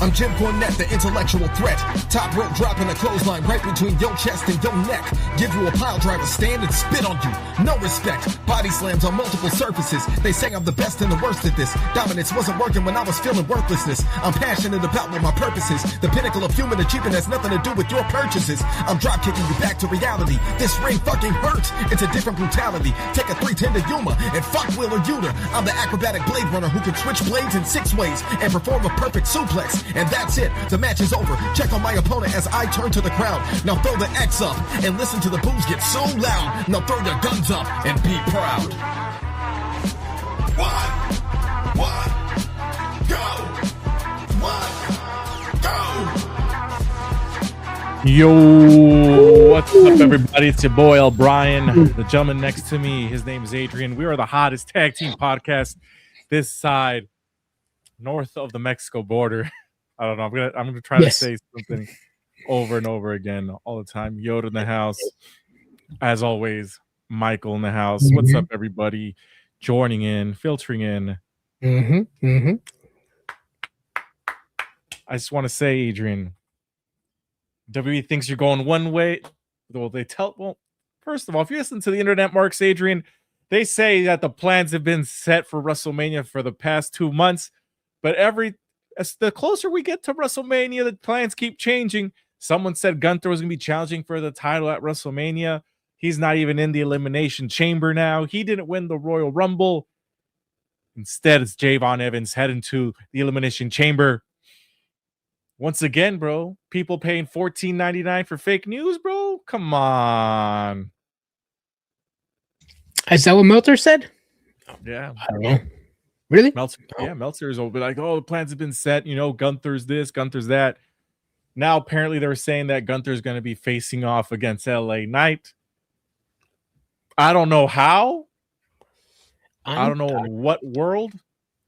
I'm Jim Cornette, the intellectual threat. Top rope dropping a clothesline right between your chest and your neck. Give you a pile driver, stand and spit on you. No respect. Body slams on multiple surfaces. They say I'm the best and the worst at this. Dominance wasn't working when I was feeling worthlessness. I'm passionate about what my purpose is. The pinnacle of human achievement has nothing to do with your purchases. I'm drop kicking you back to reality. This ring fucking hurts. It's a different brutality. Take a 310 to Yuma and fuck Wheeler Yuta. I'm the acrobatic blade runner who can switch blades in 6 ways and perform a perfect suplex. And that's it. The match is over. Check on my opponent as I turn to the crowd. Now throw the X up and listen to the boos get so loud. Now throw your guns up and be proud. One, go. Yo, what's up, everybody? It's your boy, Brian. The gentleman next to me, his name is Adrian. We are the hottest tag team podcast this side, north of the Mexico border. I don't know. I'm gonna try to say something over and over again all the time. Yoda in the house, as always. Michael in the house. Mm-hmm. What's up, everybody? Joining in, filtering in. I just want to say, Adrian, WWE thinks you're going one way. Well, first of all, if you listen to the internet marks, Adrian, they say that the plans have been set for WrestleMania for the past 2 months, but as the closer we get to WrestleMania, the plans keep changing. Someone said Gunther was going to be challenging for the title at WrestleMania. He's not even in the Elimination Chamber now. He didn't win the Royal Rumble. Instead, it's Javon Evans heading to the Elimination Chamber. Once again, bro, people paying $14.99 for fake news, bro? Come on. Is that what Meltzer said? Yeah. I don't know. Really? Meltzer is over. Like, oh, the plans have been set. You know, Gunther's this, Gunther's that. Now, apparently, they're saying that Gunther's going to be facing off against LA Knight. I don't know how. I don't know in what world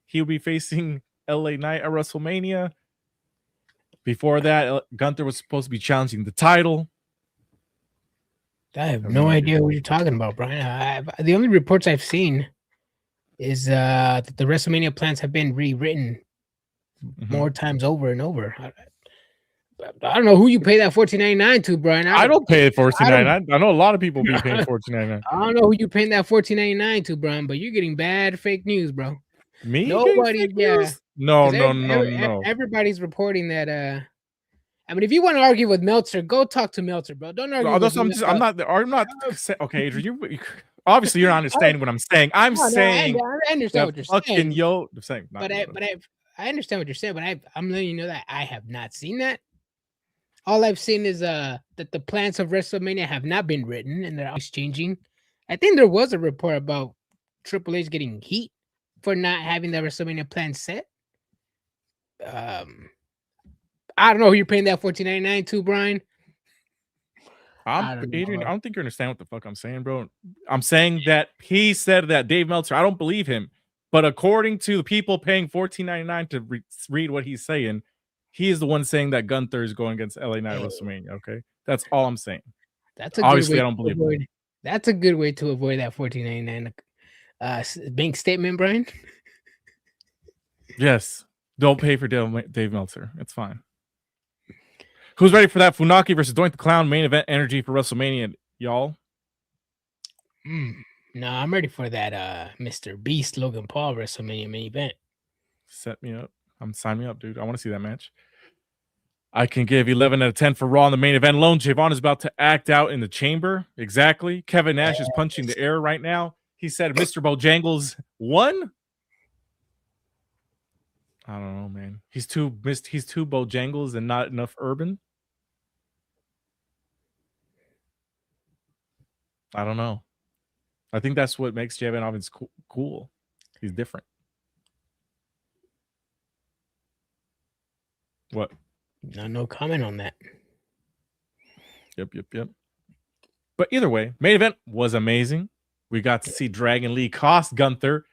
he'll be facing LA Knight at WrestleMania. Before that, Gunther was supposed to be challenging the title. I have no idea what you're talking about, Brian. The only reports I've seen is that the WrestleMania plans have been rewritten more times over and over. I don't know who you pay that $14.99 to, Brian. I don't pay $14.99. I know a lot of people be paying $14.99. I don't know who you paying that $14.99 to, Brian, but you're getting bad fake news, bro. Me? Nobody, yeah. No. Everybody's reporting that. I mean, if you want to argue with Meltzer, go talk to Meltzer, bro. Don't argue. I'm not. Okay, Adrian, you obviously you're not understanding what I'm saying. I'm saying I understand what you're saying. But I understand what you're saying, but I'm letting you know that I have not seen that. All I've seen is that the plans of WrestleMania have not been written and they're always changing. I think there was a report about Triple H getting heat for not having the WrestleMania plan set. I don't know who you're paying that $14.99 to, Brian. Adrian, I don't think you understand what the fuck I'm saying, bro. I'm saying that he said that Dave Meltzer. I don't believe him, but according to the people paying $14.99 to read what he's saying, he is the one saying that Gunther is going against LA Knight at WrestleMania. Okay, that's all I'm saying. That's a obviously good way I don't believe him. That's a good way to avoid that $14.99 bank statement, Brian. Yes, don't pay for Dave Meltzer. It's fine. Who's ready for that Funaki versus Doink the Clown main event energy for WrestleMania, y'all? No, I'm ready for that Mr. Beast Logan Paul WrestleMania main event. Set me up. Sign me up, dude. I want to see that match. I can give 11 out of 10 for Raw in the main event alone. Javon is about to act out in the chamber. Exactly. Kevin Nash is punching the air right now. He said Mr. Bojangles won. I don't know, man. He's too Bojangles and not enough urban. I don't know. I think that's what makes Javon Owens cool. He's different. What? No comment on that. Yep. But either way, main event was amazing. We got to see Dragon Lee cost Gunther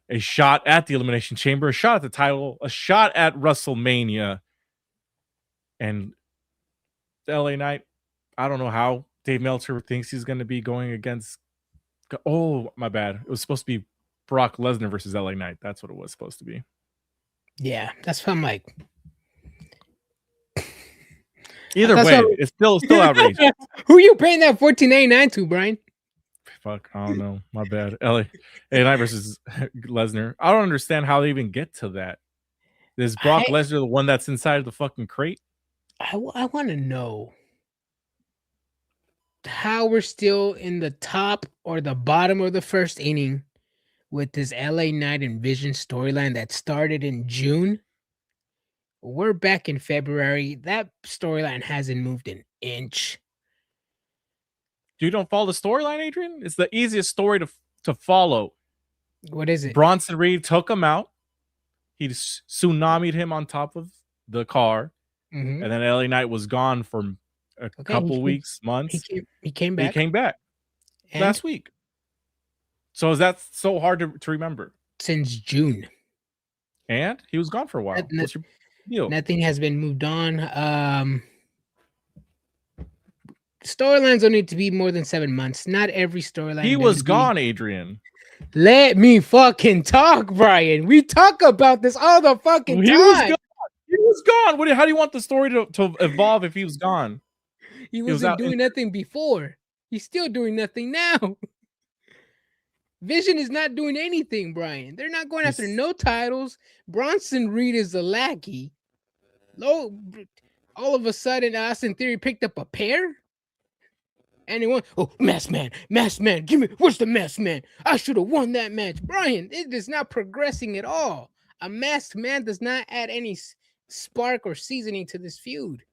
a shot at the Elimination Chamber, a shot at the title, a shot at WrestleMania. And the LA Knight, I don't know how Dave Meltzer thinks he's going to be going against. Oh, my bad. It was supposed to be Brock Lesnar versus LA Knight. That's what it was supposed to be. Yeah, that's what I'm like. Either way, it's still outrageous. Who are you paying that $14.99 to, Brian? Fuck, I don't know. My bad. LA Knight versus Lesnar. I don't understand how they even get to that. Is Brock Lesnar the one that's inside of the fucking crate? I want to know how we're still in the top or the bottom of the first inning with this LA Knight and Vision storyline that started in June. We're back in February. That storyline hasn't moved an inch. You don't follow the storyline, Adrian? It's the easiest story to follow. What is it? Bronson Reed took him out. He tsunami'd him on top of the car. Mm-hmm. And then LA Knight was gone for a couple weeks, months. He came back. He came back last week. So is that so hard to remember? Since June. And he was gone for a while. What's your deal? Nothing has been moved on. Storylines don't need to be more than 7 months. Not every storyline. He was gone, Adrian. Let me fucking talk, Brian. We talk about this all the fucking time. He was gone. How do you want the story to evolve if he was gone? He wasn't doing nothing before. He's still doing nothing now. Vision is not doing anything, Brian. They're not going after no titles. Bronson Reed is a lackey. All of a sudden, Austin Theory picked up a pair. And he won. Oh, Masked Man, give me, where's the Masked Man? I should have won that match. Brian, it is not progressing at all. A Masked Man does not add any spark or seasoning to this feud.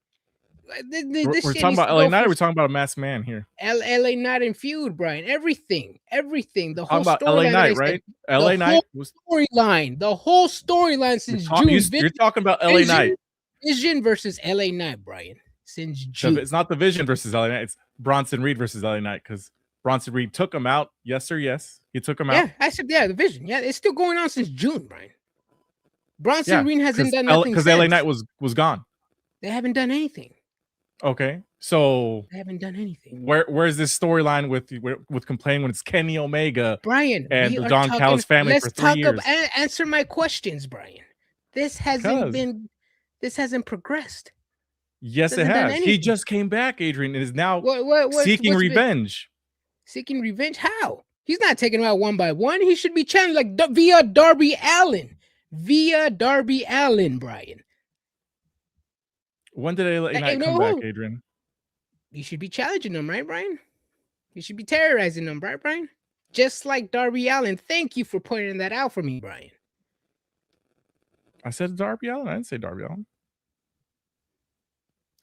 We're talking about LA Knight, or we're talking about a Masked Man here? LA Knight and feud, Brian. Everything. The whole storyline. LA Knight, right? LA Knight was storyline. The whole storyline since June. You're talking about LA Knight. Vision versus LA Knight, Brian. Since June. So it's not the Vision versus LA Knight. It's Bronson Reed versus LA Knight, because Bronson Reed took him out. Yes, sir. Yes, he took him out. Yeah, I said, the Vision. Yeah, it's still going on since June, Brian. Bronson Reed hasn't done nothing because LA Knight was gone. They haven't done anything. Okay, so they haven't done anything. Where's this storyline with complaining when it's Kenny Omega, Brian, and the Don Callis family for 3 years? Answer my questions, Brian. This hasn't progressed. Yes, it has. He just came back, Adrian, and is now seeking revenge. Seeking revenge? How? He's not taking him out one by one. He should be challenged like via Darby Allin. Via Darby Allin, Brian. When did LA Knight come back, Adrian? You should be challenging him, right, Brian? You should be terrorizing him, right, Brian? Just like Darby Allin. Thank you for pointing that out for me, Brian. I said Darby Allin. I didn't say Darby Allin.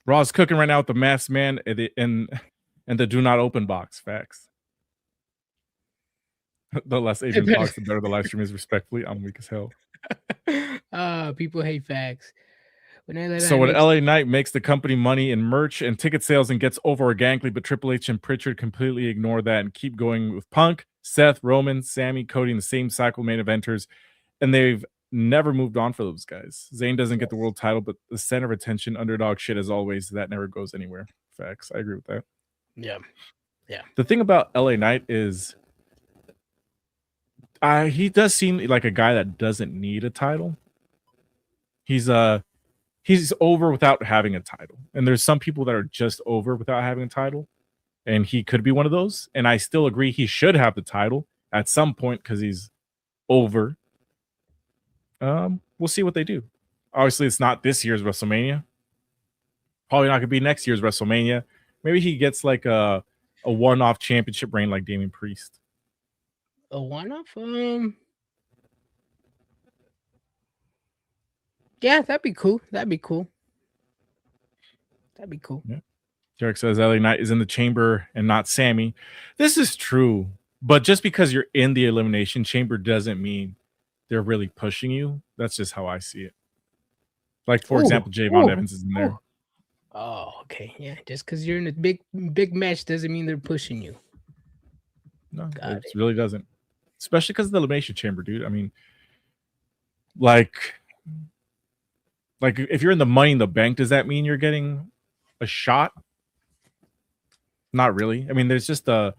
Raw's cooking right now with the Masked Man and the Do Not Open box. Facts. The less Adrian talks, the better the live stream is. Respectfully, I'm weak as hell. People hate facts. So when LA Knight makes the company money in merch and ticket sales and gets over organically, but Triple H and Pritchard completely ignore that and keep going with Punk, Seth, Roman, Sammy, Cody in the same cycle main eventers, and they've never moved on for those guys. Zayn doesn't get the world title, but the center of attention, underdog shit as always, that never goes anywhere. Facts. I agree with that. Yeah. The thing about LA Knight is he does seem like a guy that doesn't need a title. He's over without having a title. And there's some people that are just over without having a title. And he could be one of those. And I still agree he should have the title at some point because he's over. We'll see what they do. Obviously, it's not this year's WrestleMania. Probably not going to be next year's WrestleMania. Maybe he gets like a one-off championship reign like Damian Priest. A one-off? Yeah, that'd be cool. Yeah. Derek says LA Knight is in the chamber and not Sammy. This is true, but just because you're in the Elimination Chamber doesn't mean they're really pushing you. That's just how I see it. Like, for example, Javon Evans is in there. Oh, okay. Yeah, just because you're in a big match doesn't mean they're pushing you. No, it really doesn't. Especially because of the Elimination Chamber, dude. I mean, like if you're in the Money in the Bank, does that mean you're getting a shot? Not really. I mean, there's just a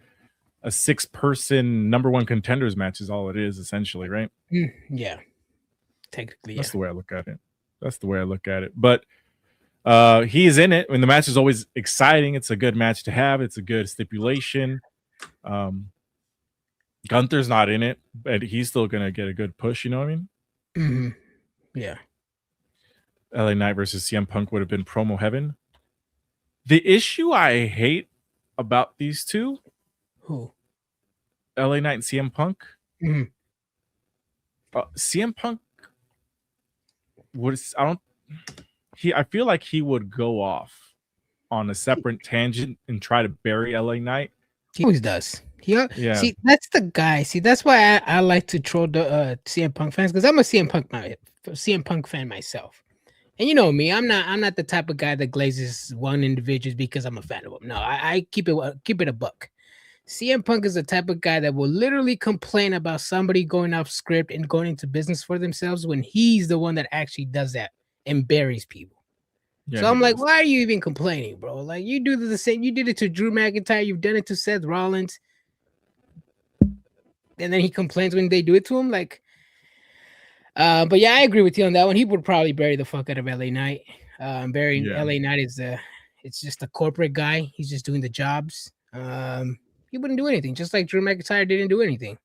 6-person number one contenders match is all it is, essentially, right? Yeah. Technically, that's the way I look at it. But he's in it. I mean, the match is always exciting. It's a good match to have. It's a good stipulation. Gunther's not in it, but he's still gonna get a good push. You know what I mean? Mm-hmm. Yeah. LA Knight versus CM Punk would have been promo heaven. The issue I hate about these two, LA Knight and CM Punk. Mm-hmm. CM Punk I feel like he would go off on a separate tangent and try to bury LA Knight. He always does. Yeah. See, that's the guy. See, that's why I like to troll the CM Punk fans, because I'm a CM Punk fan myself. And you know me, I'm not the type of guy that glazes one individual because I'm a fan of him. No, I keep it a buck. CM Punk is the type of guy that will literally complain about somebody going off script and going into business for themselves when he's the one that actually does that and buries people. Yeah, so I'm like, why are you even complaining, bro? Like, you do the same. You did it to Drew McIntyre. You've done it to Seth Rollins. And then he complains when they do it to him. Like, but yeah, I agree with you on that one. He would probably bury the fuck out of LA Knight. Burying LA Knight it's just a corporate guy. He's just doing the jobs. He wouldn't do anything, just like Drew McIntyre didn't do anything.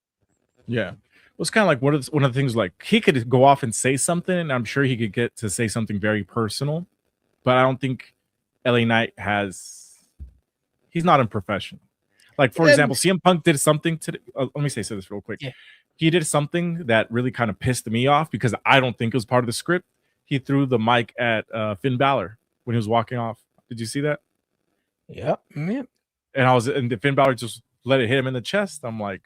Yeah. Well, it's kind of like one of the things, like, he could go off and say something, and I'm sure he could get to say something very personal, but I don't think LA Knight he's not unprofessional. Like, for example, CM Punk did something today. Let me say this real quick. Yeah. He did something that really kind of pissed me off because I don't think it was part of the script. He threw the mic at Finn Balor when he was walking off. Did you see that? Yep. Yeah. And Finn Balor just let it hit him in the chest. I'm like,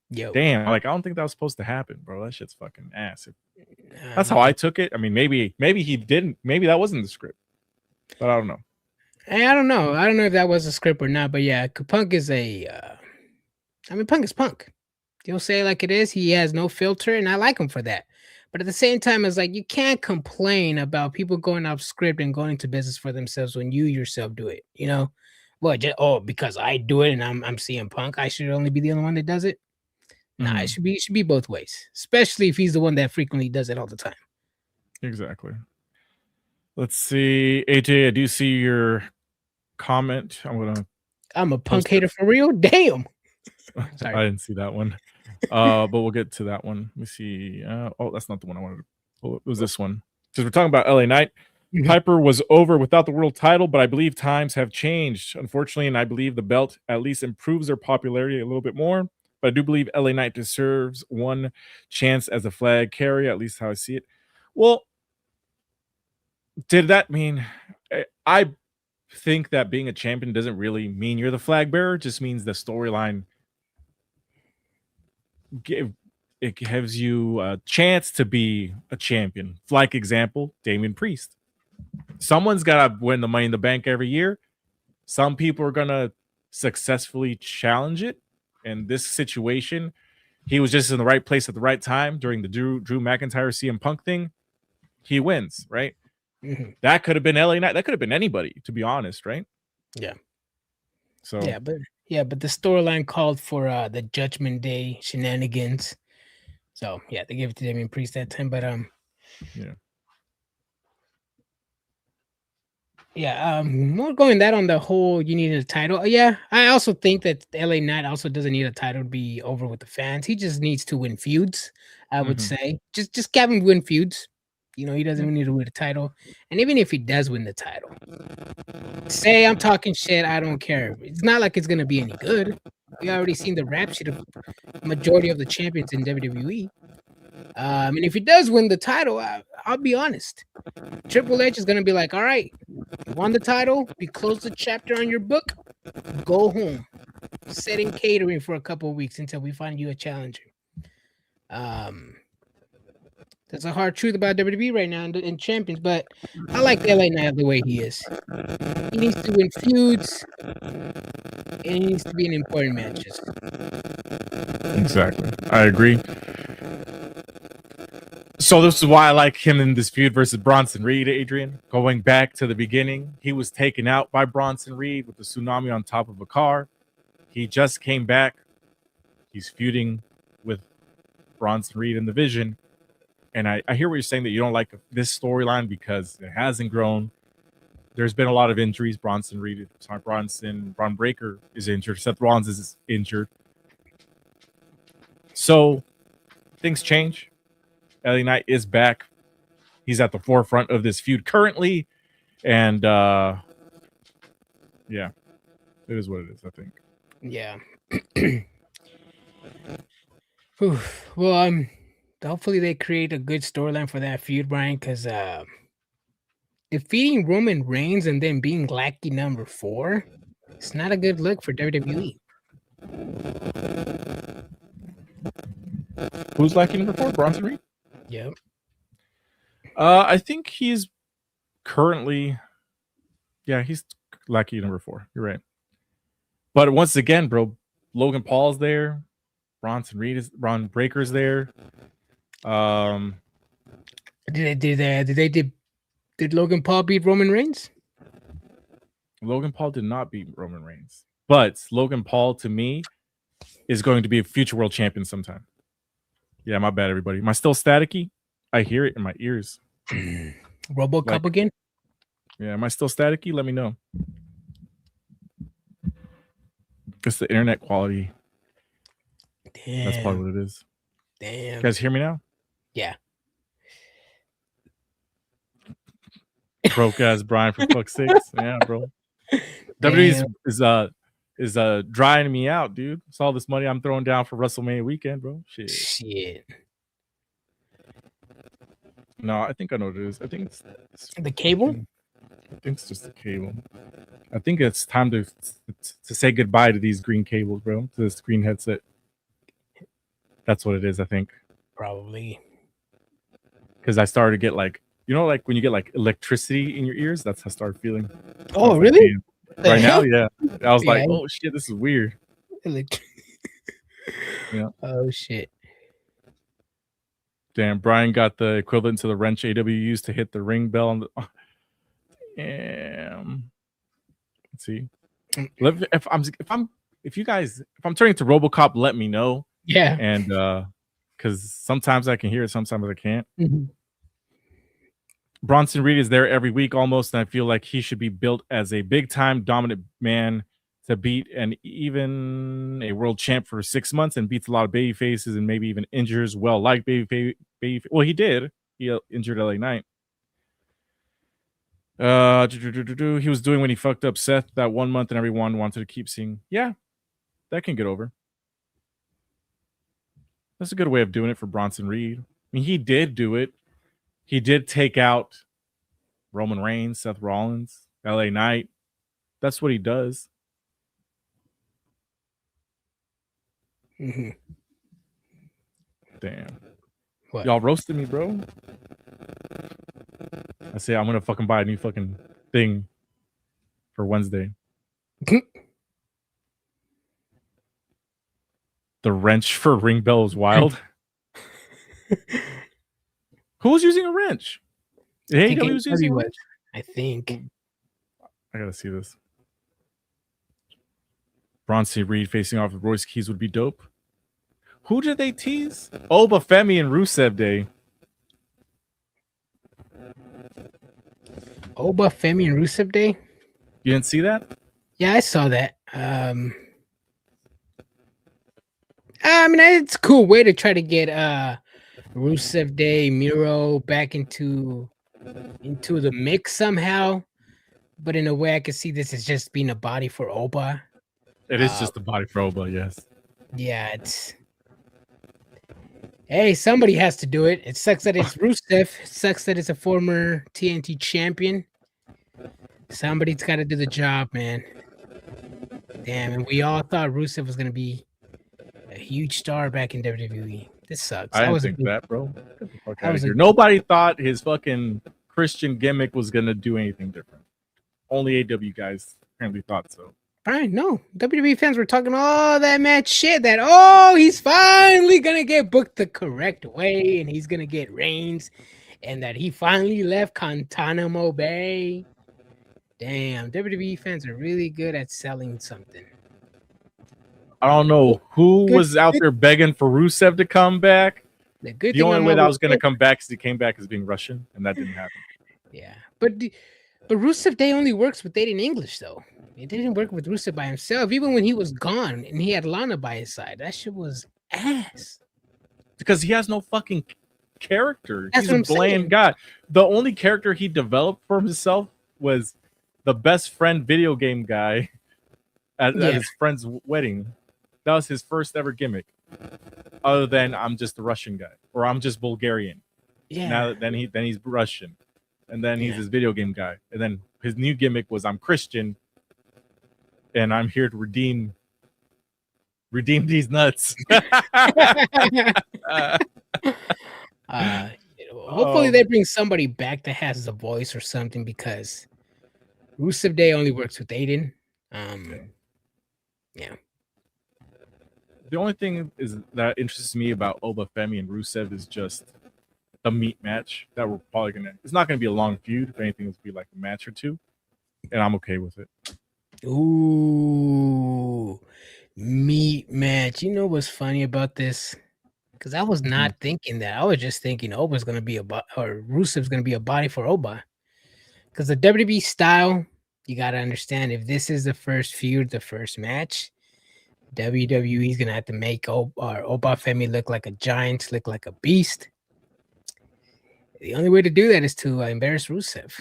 damn, like, I don't think that was supposed to happen, bro. That shit's fucking ass. That's how I took it. I mean, maybe he didn't. Maybe that wasn't the script, but I don't know. I don't know. I don't know if that was a script or not, but yeah, Punk is Punk is Punk. He'll say it like it is. He has no filter, and I like him for that. But at the same time, it's like, you can't complain about people going off script and going into business for themselves when you yourself do it. You know, because I do it and I'm CM Punk, I should only be the only one that does it. Nah, it should be both ways, especially if he's the one that frequently does it all the time. Exactly. Let's see, AJ. I do see your comment. I'm a Punk hater for real. Damn. Sorry. I didn't see that one. But we'll get to that one. Let me see. Oh, that's not the one I wanted to pull. It was this one. Because we're talking about LA Knight. Mhm. Piper was over without the world title, but I believe times have changed, unfortunately, and I believe the belt at least improves their popularity a little bit more. But I do believe LA Knight deserves one chance as a flag carrier, at least how I see it. Well, did that mean I think that being a champion doesn't really mean you're the flag bearer, it just means the storyline it gives you a chance to be a champion. Like example, Damian Priest. Someone's got to win the Money in the Bank every year. Some people are going to successfully challenge it. In this situation, he was just in the right place at the right time during the Drew McIntyre CM Punk thing. He wins, right? Mm-hmm. That could have been LA Knight. That could have been anybody, to be honest, right? Yeah. So but the storyline called for the Judgment Day shenanigans. So yeah, they gave it to Damian Priest that time. But more going that on the whole, you needed a title. Yeah, I also think that LA Knight also doesn't need a title to be over with the fans. He just needs to win feuds. I would say just have him win feuds. You know, he doesn't need to win the title. And even if he does win the title, say I'm talking shit, I don't care. It's not like it's gonna be any good. We already seen the rap sheet of majority of the champions in WWE. And if he does win the title, I'll be honest. Triple H is gonna be like, all right, you won the title, we close the chapter on your book, go home. Sit in catering for a couple of weeks until we find you a challenger. That's a hard truth about WWE right now in champions, but I like LA Knight the way he is. He needs to win feuds, and he needs to be in important matches. Exactly. I agree. So this is why I like him in this feud versus Bronson Reed, Adrian. Going back to the beginning, he was taken out by Bronson Reed with the tsunami on top of a car. He just came back. He's feuding with Bronson Reed in the Vision. And I hear what you're saying, that you don't like this storyline because it hasn't grown. There's been a lot of injuries. Braun Breaker is injured. Seth Rollins is injured. So things change. LA Knight is back. He's at the forefront of this feud currently. And yeah, it is what it is, I think. Yeah. Well, hopefully they create a good storyline for that feud, Brian, because defeating Roman Reigns and then being lucky number 4, it's not a good look for WWE. Who's lucky number 4? Bronson Reed? Yep. I think he's currently, he's lucky number 4. You're right. But once again, bro, Logan Paul's there. Bronson Breaker's there. Did Logan Paul beat Roman Reigns? Logan Paul did not beat Roman Reigns, but Logan Paul to me is going to be a future world champion sometime. Yeah, my bad, everybody. Am I still staticky? I hear it in my ears. RoboCop again? Yeah, am I still staticky? Let me know. It's the internet quality. Damn. That's probably what it is. Damn. You guys hear me now? Yeah. Broke ass Brian for fuck's sakes. Yeah, bro. WWE is drying me out, dude. It's all this money I'm throwing down for WrestleMania weekend, bro. Shit. No, I think I know what it is. I think it's the cable. I think it's just the cable. I think it's time to say goodbye to these green cables, bro. To this green headset. That's what it is, I think. Probably. Because I started to get like, you know, like when you get like electricity in your ears, that's how I started feeling. Oh, really? Like, right now, yeah. I was like, oh shit, this is weird. Yeah. Oh shit. Damn, Brian got the equivalent to the wrench AW used to hit the ring bell on the. Damn. Let's see. If I'm turning to RoboCop, let me know. Yeah. And because sometimes I can hear it, sometimes I can't. Mm-hmm. Bronson Reed is there every week almost, and I feel like he should be built as a big time dominant man to beat even a world champ for 6 months and beats a lot of baby faces and maybe even injures well-liked baby. Well, he did. He injured LA Knight. He was doing when he fucked up Seth that 1 month and everyone wanted to keep seeing. Yeah, that can get over. That's a good way of doing it for Bronson Reed. I mean, he did do it. He did take out Roman Reigns, Seth Rollins, LA Knight. That's what he does. Mm-hmm. Damn. What? Y'all roasted me, bro. I say I'm gonna fucking buy a new fucking thing for Wednesday. The wrench for ring bell is wild. Who was using a wrench? AEW was using a wrench? I think. I gotta see this. Bronson Reed facing off with Royce Keys would be dope. Who did they tease? Oba Femi and Rusev Day. Oba Femi and Rusev Day? You didn't see that? Yeah, I saw that. I mean, it's a cool way to try to get Rusev Day, Miro back into the mix somehow. But in a way, I could see this as just being a body for Oba. It is just a body for Oba, yes. Yeah, it's. Hey, somebody has to do it. It sucks that it's Rusev. It sucks that it's a former TNT champion. Somebody's got to do the job, man. Damn, and we all thought Rusev was going to be a huge star back in WWE. This sucks. I didn't think that, bro. Nobody thought his fucking Christian gimmick was going to do anything different. Only AW guys apparently thought so. Brian, no. WWE fans were talking all that mad shit that, he's finally going to get booked the correct way and he's going to get Reigns and that he finally left Guantanamo Bay. Damn, WWE fans are really good at selling something. I don't know who was out there begging for Rusev to come back. The only way that was going to come back is he came back as being Russian, and that didn't happen. Yeah, but Rusev Day only works with dating English, though. It didn't work with Rusev by himself. Even when he was gone and he had Lana by his side, that shit was ass. Because he has no fucking character. He's a bland guy. The only character he developed for himself was the best friend video game guy at his friend's wedding. That was his first ever gimmick. Other than I'm just the Russian guy, or I'm just Bulgarian. Yeah. Then he's Russian, and then he's his video game guy, and then his new gimmick was I'm Christian, and I'm here to redeem these nuts. Hopefully they bring somebody back that has the voice or something, because Rusev Day only works with Aiden. Yeah. The only thing is that interests me about Oba Femi and Rusev is just the meat match that we're probably gonna. It's not gonna be a long feud. If anything, it's be like a match or two, and I'm okay with it. Ooh, meat match. You know what's funny about this? Because I was not thinking that. I was just thinking Oba's gonna be or Rusev's gonna be a body for Oba. Because the WWE style, you gotta understand, if this is the first feud, the first match, WWE is gonna have to make Oba Femi look like a giant, look like a beast. The only way to do that is to embarrass Rusev.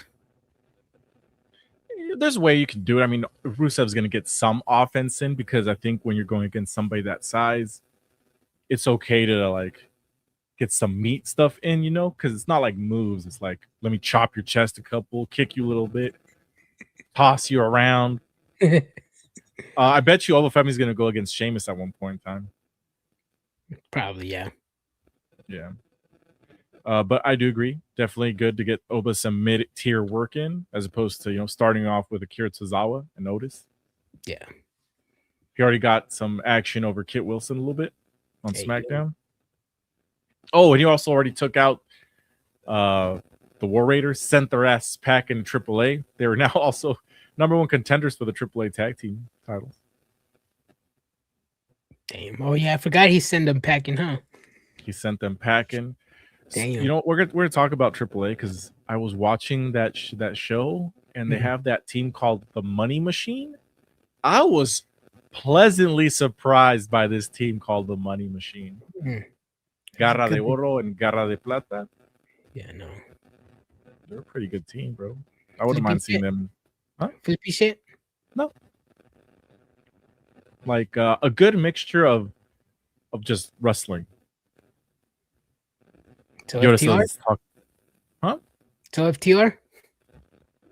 There's a way you can do it. I mean, Rusev's gonna get some offense in, because I think when you're going against somebody that size, it's okay to like get some meat stuff in, you know, because it's not like moves. It's like, let me chop your chest a couple, kick you a little bit, toss you around. I bet you Oba Femi's going to go against Sheamus at one point in time. Probably, yeah. Yeah. But I do agree. Definitely good to get Oba some mid-tier work in, as opposed to, starting off with Akira Tozawa and Otis. Yeah. He already got some action over Kit Wilson a little bit on SmackDown. Oh, and he also already took out the War Raiders, sent their ass packing AAA. They were now also #1 contenders for the AAA tag team titles. Damn. Oh, yeah. I forgot he sent them packing, huh? He sent them packing. Damn. We're gonna talk about AAA because I was watching that show, and they have that team called the Money Machine. I was pleasantly surprised by this team called the Money Machine. Garra de Oro and Garra de Plata. Yeah, no. They're a pretty good team, bro. I wouldn't mind seeing them. Huh? Flippy shit? No. Like a good mixture of just wrestling. So FTR? Huh? So FTR?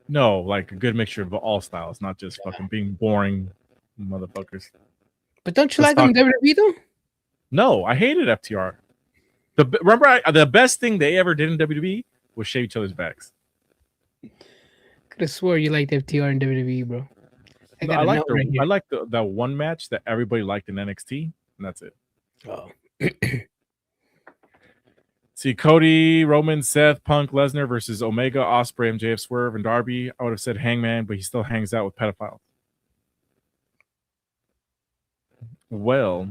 No, like a good mixture of all styles, not just fucking being boring motherfuckers. But don't you like them in WWE though? No, I hated FTR. Remember the best thing they ever did in WWE was shave each other's backs. Could have swore you liked FTR in WWE, bro. I like that one match that everybody liked in NXT, and that's it. Oh. See, Cody, Roman, Seth, Punk, Lesnar versus Omega, Ospreay, MJF, Swerve, and Darby. I would have said Hangman, but he still hangs out with pedophiles. Well,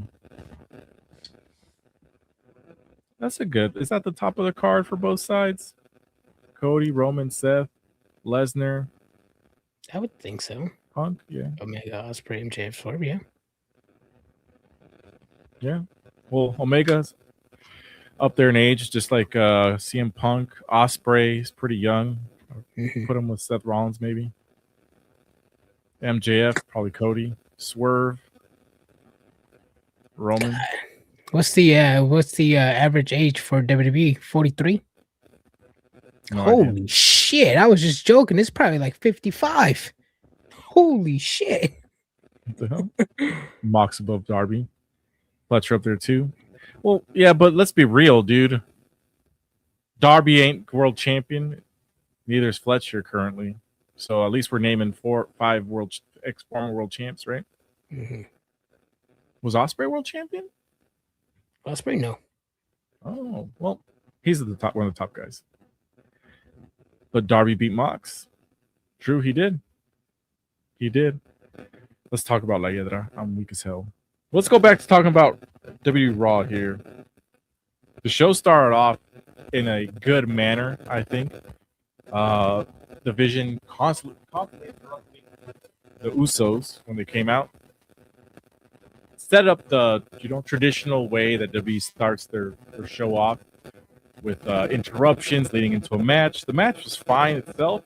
that's a good. Is that the top of the card for both sides? Cody, Roman, Seth, Lesnar. I would think so. Punk, yeah. Omega, Ospreay, MJF, Swerve, yeah. Yeah. Well, Omega's up there in age, just like CM Punk. Ospreay is pretty young. Put him with Seth Rollins, maybe. MJF, probably Cody. Swerve. Roman. What's the average age for WWE? 43? No Holy idea. Shit. I was just joking. It's probably like 55. Holy shit. What the hell? Mox above Darby. Fletcher up there too. Well, yeah, but let's be real, dude. Darby ain't world champion. Neither is Fletcher currently. So at least we're naming 4 or 5 former world champs, right? Mm-hmm. Was Ospreay world champion? Ospreay, no. Oh, well, he's at the top, one of the top guys. But Darby beat Mox. True, he did. He did. Let's talk about La Hiedra. I'm weak as hell. Let's go back to talking about WWE Raw here. The show started off in a good manner, I think. Division constantly interrupting the Usos when they came out. Set up the traditional way that WWE starts their show off with interruptions leading into a match. The match was fine itself.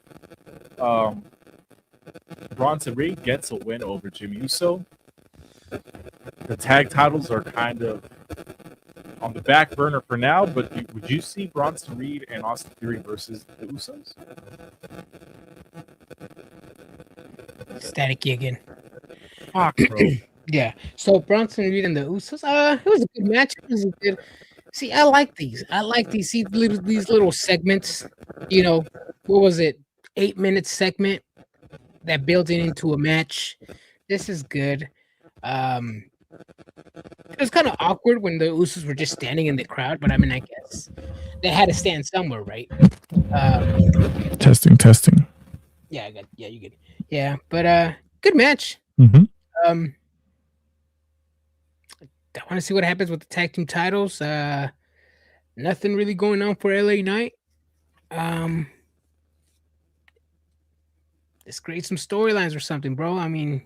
Bronson Reed gets a win over Jimmy Uso. The tag titles are kind of on the back burner for now, but would you see Bronson Reed and Austin Theory versus the Usos? Staticky again. Fuck, bro. Yeah. So Bronson Reed and the Usos. It was a good match. It was a good. See, I like these. See these little segments. You know, what was it? 8-minute segment that built into a match. This is good. It was kind of awkward when the Usos were just standing in the crowd, but I mean, I guess they had to stand somewhere, right? Testing. Yeah, you good. Yeah, but good match. Mm-hmm. I want to see what happens with the tag team titles. Nothing really going on for LA Knight. Let's create some storylines or something, bro. I mean,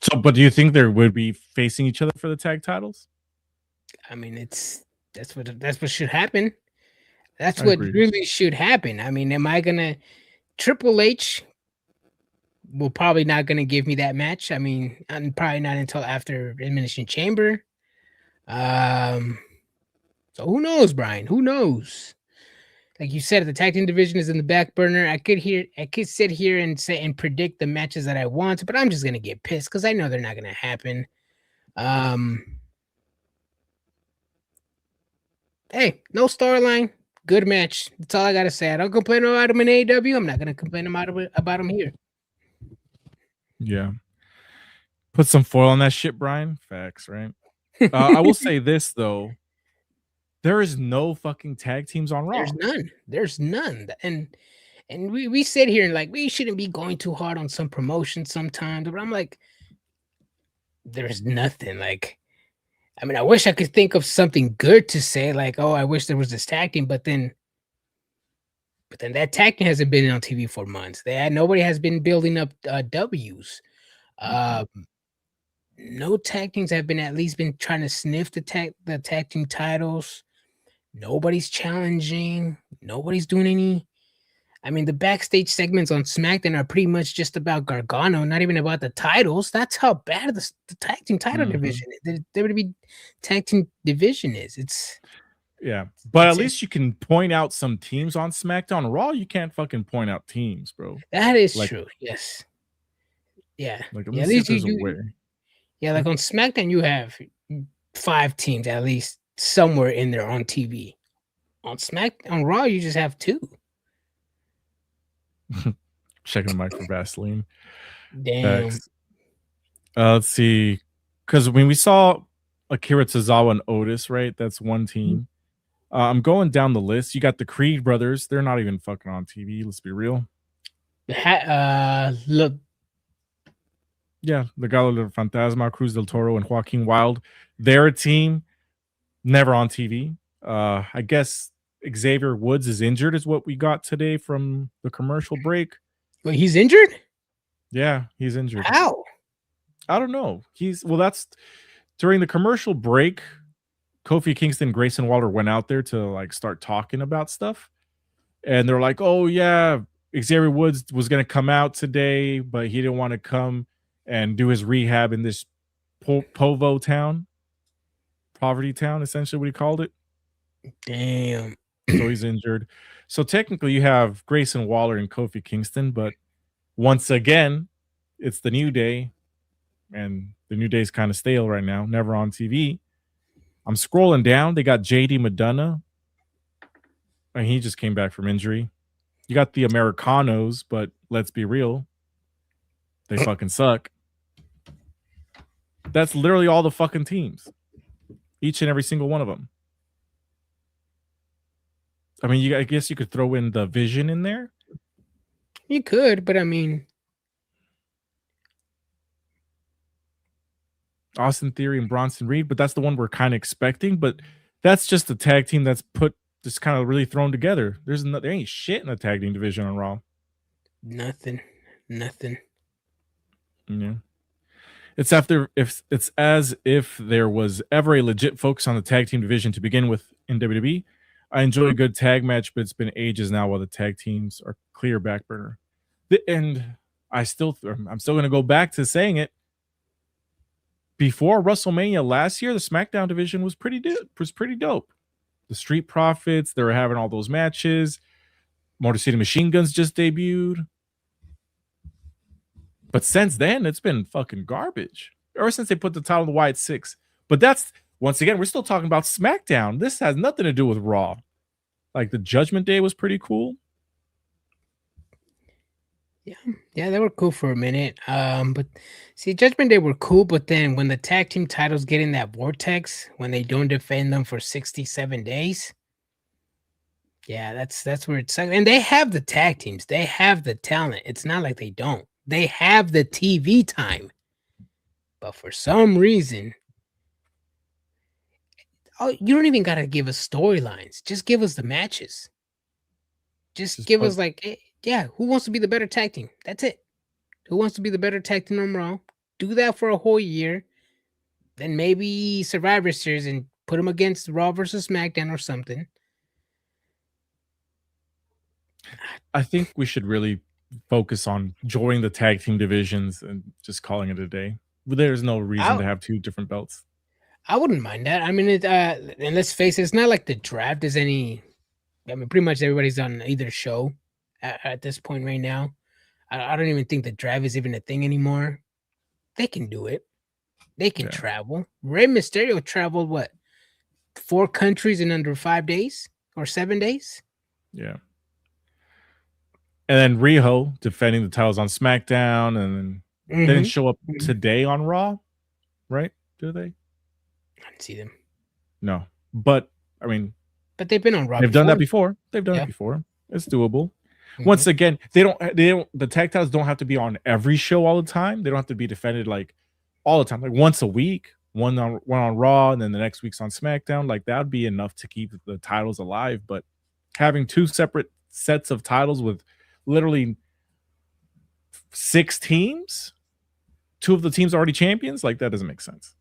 so, but do you think they would be facing each other for the tag titles? I mean, that's what should happen. That's what really should happen. I mean, am I gonna Triple H will probably not gonna give me that match. I mean, I'm probably not until after Elimination Chamber. So who knows, Brian? Who knows? Like you said, the tag team division is in the back burner. I could sit here and say and predict the matches that I want, but I'm just gonna get pissed because I know they're not gonna happen. Hey, no storyline, good match. That's all I gotta say. I don't complain about them in AEW. I'm not gonna complain about them here. Yeah, put some foil on that shit, Brian. Facts, right? I will say this though. There is no fucking tag teams on Raw. There's none. And we sit here and like, we shouldn't be going too hard on some promotion sometimes. But I'm like, there's nothing. Like, I mean, I wish I could think of something good to say. Like, oh, I wish there was this tag team. But then But then that tag team hasn't been on TV for months. Nobody has been building up W's. No tag teams have at least been trying to sniff the tag team titles. Nobody's challenging. Nobody's doing any. I mean, the backstage segments on SmackDown are pretty much just about Gargano, not even about the titles. That's how bad the tag team title division is. The WWE tag team division is. But at least you can point out some teams on SmackDown. Raw, you can't fucking point out teams, bro. That is true. Yes. Yeah. Like, at least yeah, like on SmackDown, you have 5 teams at least somewhere in there on TV. On Raw, you just have 2. Checking the mic for Vaseline. Damn. Let's see. Because when we saw Akira Tozawa and Otis, right? That's one team. I'm going down the list. You got the Creed brothers. They're not even fucking on TV. Let's be real. Look. Yeah, the Legado del Fantasma, Cruz del Toro, and Joaquin Wilde. They're a team, never on TV. I guess Xavier Woods is injured, is what we got today from the commercial break. Wait, he's injured? Yeah, he's injured. How? I don't know. That's during the commercial break. Kofi Kingston, Grayson Waller went out there to like start talking about stuff, and they're like, "Oh yeah, Xavier Woods was gonna come out today, but he didn't want to come and do his rehab in this Povo town, poverty town, essentially what he called it." Damn. So he's injured. So technically, you have Grayson Waller and Kofi Kingston, but once again, it's the New Day, and the New Day's kind of stale right now. Never on TV. I'm scrolling down. They got JD Madonna, and he just came back from injury. You got the Americanos, but let's be real, they fucking suck. That's literally all the fucking teams, each and every single one of them. I mean, I guess you could throw in the Vision in there. You could, but I mean, Austin Theory and Bronson Reed, but that's the one we're kind of expecting. But that's just a tag team that's just kind of really thrown together. There ain't shit in the tag team division on Raw. Nothing. Yeah. It's as if there was ever a legit focus on the tag team division to begin with in WWE. I enjoy a good tag match, but it's been ages now while the tag teams are clear back burner. And I'm still going to go back to saying it. Before WrestleMania last year, the SmackDown division was pretty dope. The Street Profits, they were having all those matches. Motor City Machine Guns just debuted. But since then, it's been fucking garbage. Ever since they put the title on the Wyatt 6. But that's, once again, we're still talking about SmackDown. This has nothing to do with Raw. Like, the Judgment Day was pretty cool. Yeah, they were cool for a minute. But see, Judgment Day were cool, but then when the tag team titles get in that vortex, when they don't defend them for 67 days, yeah, that's where it sucks. And they have the tag teams, they have the talent. It's not like they don't. They have the TV time, but for some reason, you don't even gotta give us storylines. Just give us the matches. Just give us like. Yeah, who wants to be the better tag team? That's it. Who wants to be the better tag team on Raw? Do that for a whole year. Then maybe Survivor Series and put them against Raw versus SmackDown or something. I think we should really focus on joining the tag team divisions and just calling it a day. There's no reason to have 2 different belts. I wouldn't mind that. I mean, and let's face it, it's not like the draft is any. I mean, pretty much everybody's on either show. At this point right now, I don't even think the drive is even a thing anymore. They can do it. They can travel. Rey Mysterio traveled 4 countries in under 5 days or 7 days? Yeah. And then Riho defending the titles on SmackDown, and then they didn't show up today on Raw, right? Do they? I didn't see them. No. But, I mean... But they've been on Raw They've done that before. They've done it before. It's doable. Once again, the tag titles don't have to be on every show all the time. They don't have to be defended like all the time, like once a week, one on Raw, and then the next week's on SmackDown. Like that would be enough to keep the titles alive. But having 2 separate sets of titles with literally 6 teams. 2 of the teams are already champions. Like, that doesn't make sense.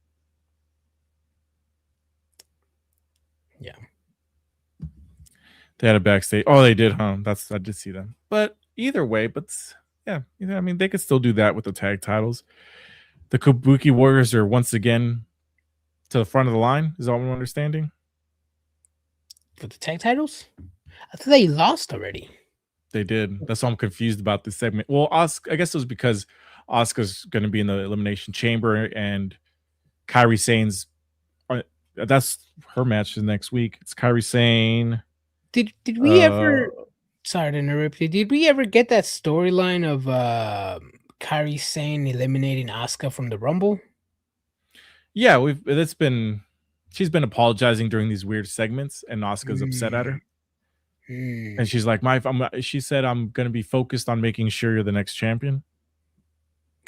Yeah. They had a backstage. Oh, they did, huh? I did see them. But either way, yeah, I mean, they could still do that with the tag titles. The Kabuki Warriors are once again to the front of the line. Is all I'm understanding. For the tag titles? I thought they lost already. They did. That's why I'm confused about this segment. Well, I guess it was because Asuka's going to be in the Elimination Chamber, and Kairi Sane's. That's her match the next week. It's Kairi Sane. Did we ever? Sorry to interrupt you. Did we ever get that storyline of Kairi Sane eliminating Asuka from the Rumble? Yeah, she's been apologizing during these weird segments, and Asuka's upset at her. And she's like, she said, I'm going to be focused on making sure you're the next champion.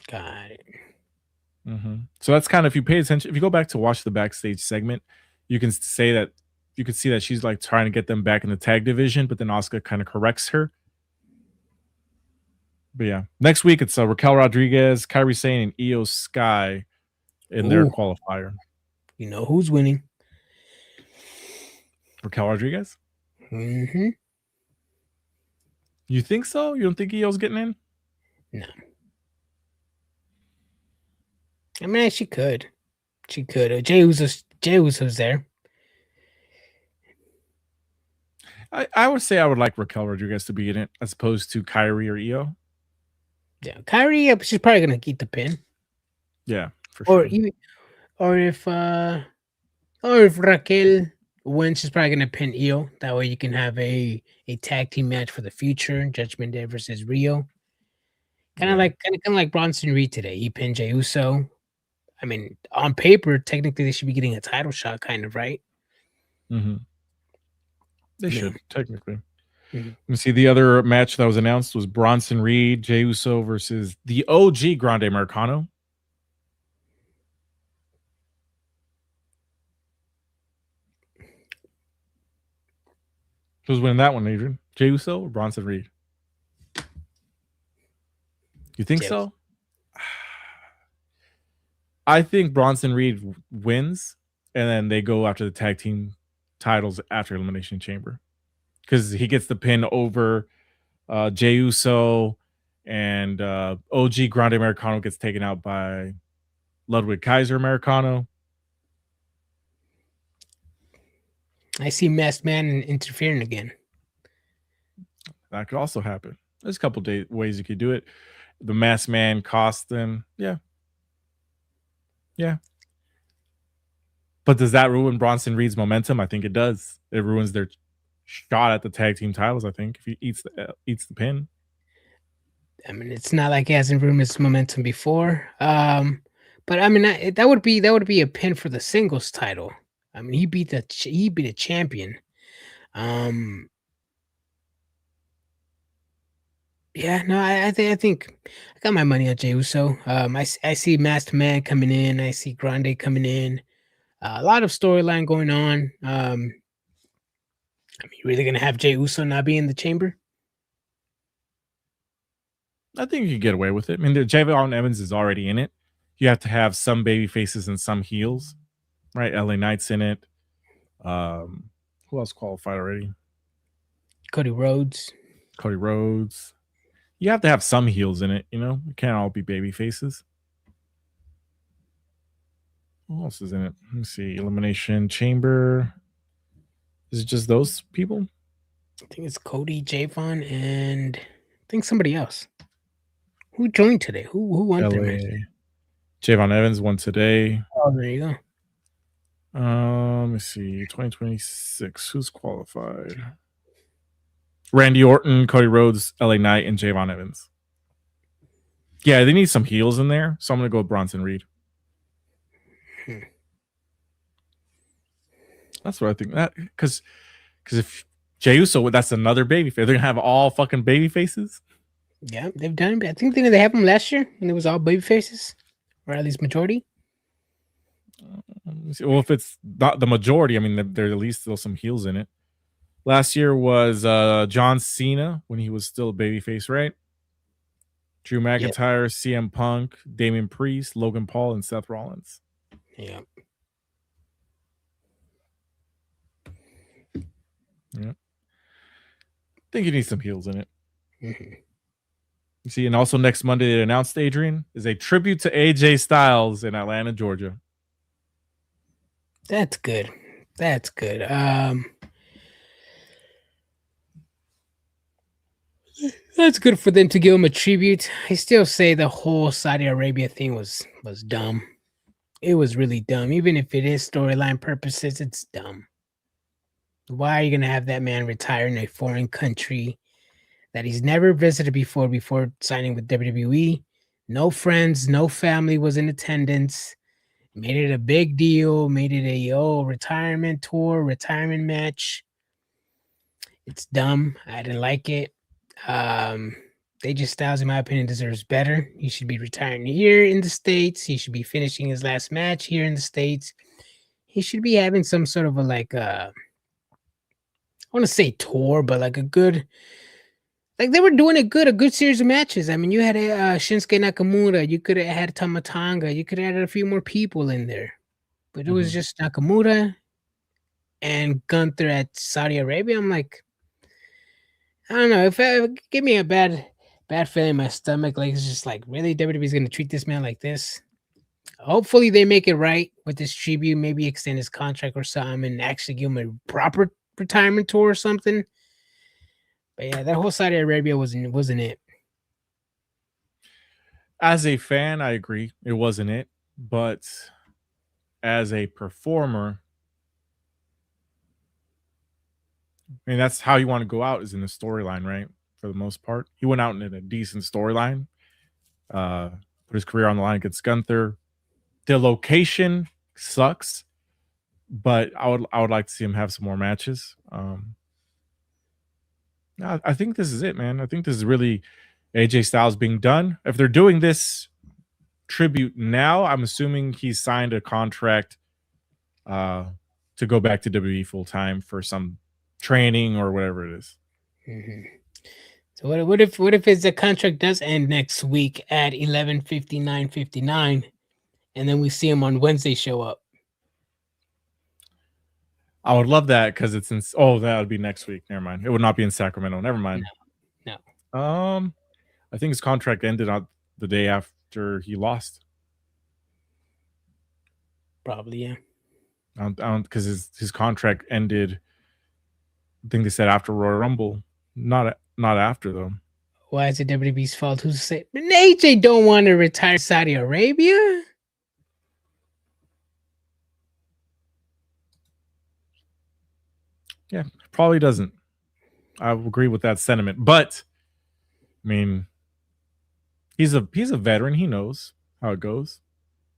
Got it. So that's kind of, if you pay attention, if you go back to watch the backstage segment, you can see that she's like trying to get them back in the tag division, but then Asuka kind of corrects her. But yeah, next week it's Raquel Rodriguez, Kairi Sane, and Io Sky in their qualifier. You know who's winning? Raquel Rodriguez? You think so? You don't think Io's getting in? No. I mean, she could. Jey Uso's there. I would say I would like Raquel Rodriguez to be in it as opposed to Kairi or Io. Yeah, Kairi, she's probably gonna keep the pin. Yeah, for sure. Or if Raquel wins, she's probably gonna pin Io. That way you can have a tag team match for the future. Judgment Day versus Rio. Kind of like Bronson Reed today. He pinned Jey Uso. I mean, on paper, technically they should be getting a title shot, kind of, right? They should, technically. Let me see. The other match that was announced was Bronson Reed, Jey Uso versus the OG Grande Americano. Who's winning that one, Adrian? Jey Uso or Bronson Reed? You think so? I think Bronson Reed wins, and then they go after the tag team titles after Elimination Chamber, because he gets the pin over Jey Uso, and OG Grande Americano gets taken out by Ludwig Kaiser Americano. I see Masked Man interfering again. That could also happen. There's a couple ways you could do it. The Masked Man cost them. Yeah. But does that ruin Bronson Reed's momentum? I think it does. It ruins their shot at the tag team titles, I think, if he eats the pin. I mean, it's not like he hasn't ruined his momentum before. But I mean, that would be a pin for the singles title. I mean, he beat a champion. Yeah, no, I think I got my money on Jey Uso. I see Masked Man coming in. I see Grande coming in. A lot of storyline going on. I mean, you really gonna have Jey Uso not be in the chamber? I think you can get away with it. I mean, Javon Evans is already in it. You have to have some baby faces and some heels, right? LA Knight's in it. Who else qualified already? Cody Rhodes. You have to have some heels in it, you know? It can't all be baby faces. Who else is in it? Let me see. Elimination Chamber. Is it just those people? I think it's Cody, Javon, and I think somebody else. Who joined today? Who won their match? Javon Evans won today. Oh, there you go. Let me see. 2026. Who's qualified? Randy Orton, Cody Rhodes, LA Knight, and Javon Evans. Yeah, they need some heels in there, so I'm going to go with Bronson Reed. That's what I think. That because if Jey Uso, that's another baby face. They're gonna have all fucking baby faces. Yeah, they've done it. I think they have them last year, and it was all baby faces, or at least majority. Well, if it's not the majority, I mean, there at least still some heels in it. Last year was John Cena when he was still a babyface, right? Drew McIntyre, CM Punk, Damian Priest, Logan Paul, and Seth Rollins. Yeah. Yeah. I think you need some heels in it. Mm-hmm. You see, and also next Monday, they announced, Adrian, is a tribute to AJ Styles in Atlanta, Georgia. That's good. That's good. That's good for them to give him a tribute. I still say the whole Saudi Arabia thing was dumb. It was really dumb. Even if it is storyline purposes, it's dumb. Why are you gonna have that man retire in a foreign country that he's never visited before signing with WWE? No friends, no family was in attendance. Made it a big deal. Made it a retirement tour, retirement match. It's dumb. I didn't like it. AJ Styles, in my opinion, deserves better. He should be retiring here in the States. He should be finishing his last match here in the States. He should be having some sort of I want to say tour, but like a good, like they were doing a good series of matches. I mean, you had Shinsuke Nakamura, you could have had Tama Tonga, you could have added a few more people in there, but it was just Nakamura and Gunther at Saudi Arabia. I'm like, I don't know. If it give me a bad feeling in my stomach, like it's just like, really, WWE's gonna treat this man like this. Hopefully, they make it right with this tribute. Maybe extend his contract or something, and actually give him a proper retirement tour or something. But yeah, that whole Saudi Arabia wasn't it. As a fan, I agree it wasn't it, but as a performer, I mean, that's how you want to go out, is in the storyline, right? For the most part, he went out in a decent storyline, put his career on the line against Gunther. The location sucks, but I would like to see him have some more matches. I think this is it, man. I think this is really AJ Styles being done. If they're doing this tribute now, I'm assuming he's signed a contract to go back to WWE full time for some training or whatever it is. Mm-hmm. So what if his contract does end next week at 11:59:59, and then we see him on Wednesday show up? I would love that because it's in. Oh, that would be next week. Never mind. It would not be in Sacramento. Never mind. No. I think his contract ended on the day after he lost. Probably, yeah. I don't because his contract ended. I think they said after Royal Rumble, not after though. Why is it WWE's fault? Who's say AJ don't want to retire Saudi Arabia? Yeah, probably doesn't. I agree with that sentiment, but I mean, he's a veteran. He knows how it goes.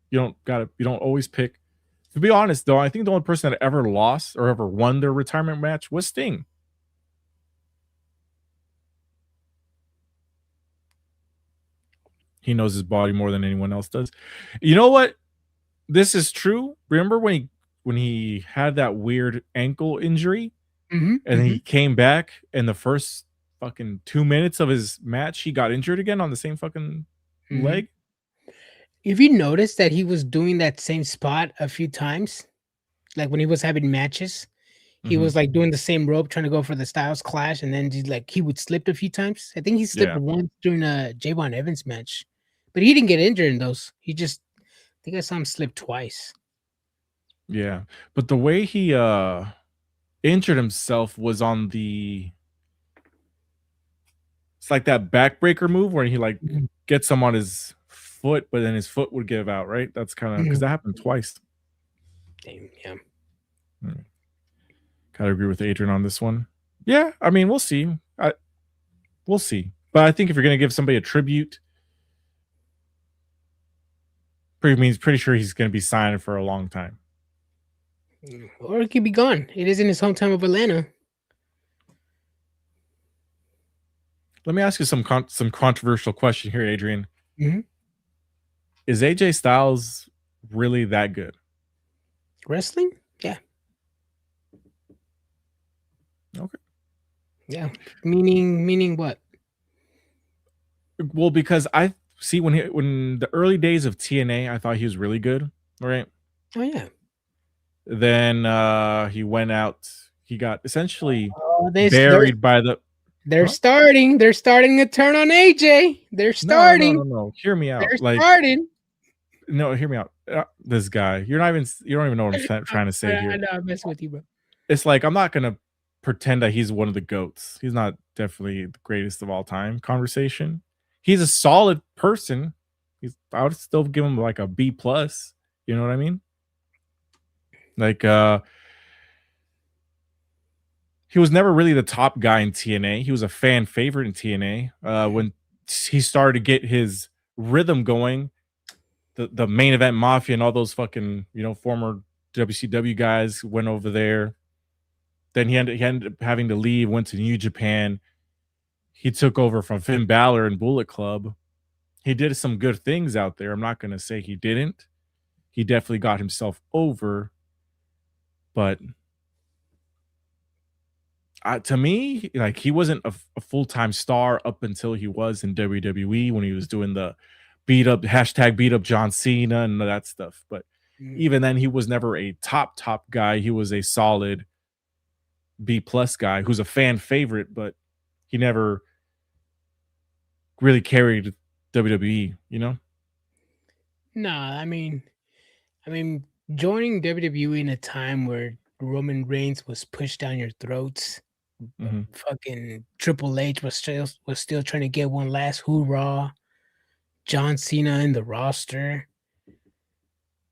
You don't always pick. To be honest, though, I think the only person that ever lost or ever won their retirement match was Sting. He knows his body more than anyone else does. You know what? This is true. Remember when he had that weird ankle injury, and then he came back, and the first fucking 2 minutes of his match, he got injured again on the same fucking leg. If you noticed that he was doing that same spot a few times, like when he was having matches, he was like doing the same rope, trying to go for the Styles Clash, and then he would slip a few times. I think he slipped once during a Javon Evans match, but he didn't get injured in those. I think I saw him slip twice. Yeah, but the way he injured himself was on it's like that backbreaker move where he like gets him on his foot, but then his foot would give out, right? That's kind of because that happened twice. Damn, yeah. Gotta agree with Adrian on this one. Yeah, I mean, we'll see. We'll see. But I think if you're gonna give somebody a tribute, pretty sure he's gonna be signing for a long time. Or he could be gone. It is in his hometown of Atlanta. Let me ask you some controversial question here, Adrian. Mm-hmm. Is AJ Styles really that good? Wrestling? Yeah. Okay. Yeah, meaning what? Well, because I see when the early days of TNA, I thought he was really good, right? Oh yeah. Then he went out. He got essentially Oh, buried by the. they're Huh? starting. They're starting to turn on AJ. They're No, no, no, starting. no, no. Hear me out. They're Like, starting. no, hear me out. This guy, you don't even know what I'm trying to say I here. know I'm messing with you, bro. It's like I'm not gonna pretend that he's one of the goats. He's not definitely the greatest of all time. Conversation. He's a solid person. I would still give him like a B plus. You know what I mean? Like he was never really the top guy in TNA. He was a fan favorite in TNA. When he started to get his rhythm going, the main event mafia and all those fucking former WCW guys went over there. Then he ended up having to leave. Went to New Japan. He took over from Finn Balor and Bullet Club. He did some good things out there. I'm not going to say he didn't. He definitely got himself over, but to me, like he wasn't a full-time star up until he was in WWE when he was doing the beat up John Cena and that stuff. But even then, he was never a top guy. He was a solid B plus guy who's a fan favorite, but he never really carried WWE. No, I mean, joining WWE in a time where Roman Reigns was pushed down your throats. Mhm. Fucking Triple H was still trying to get one last hoorah. John Cena in the roster.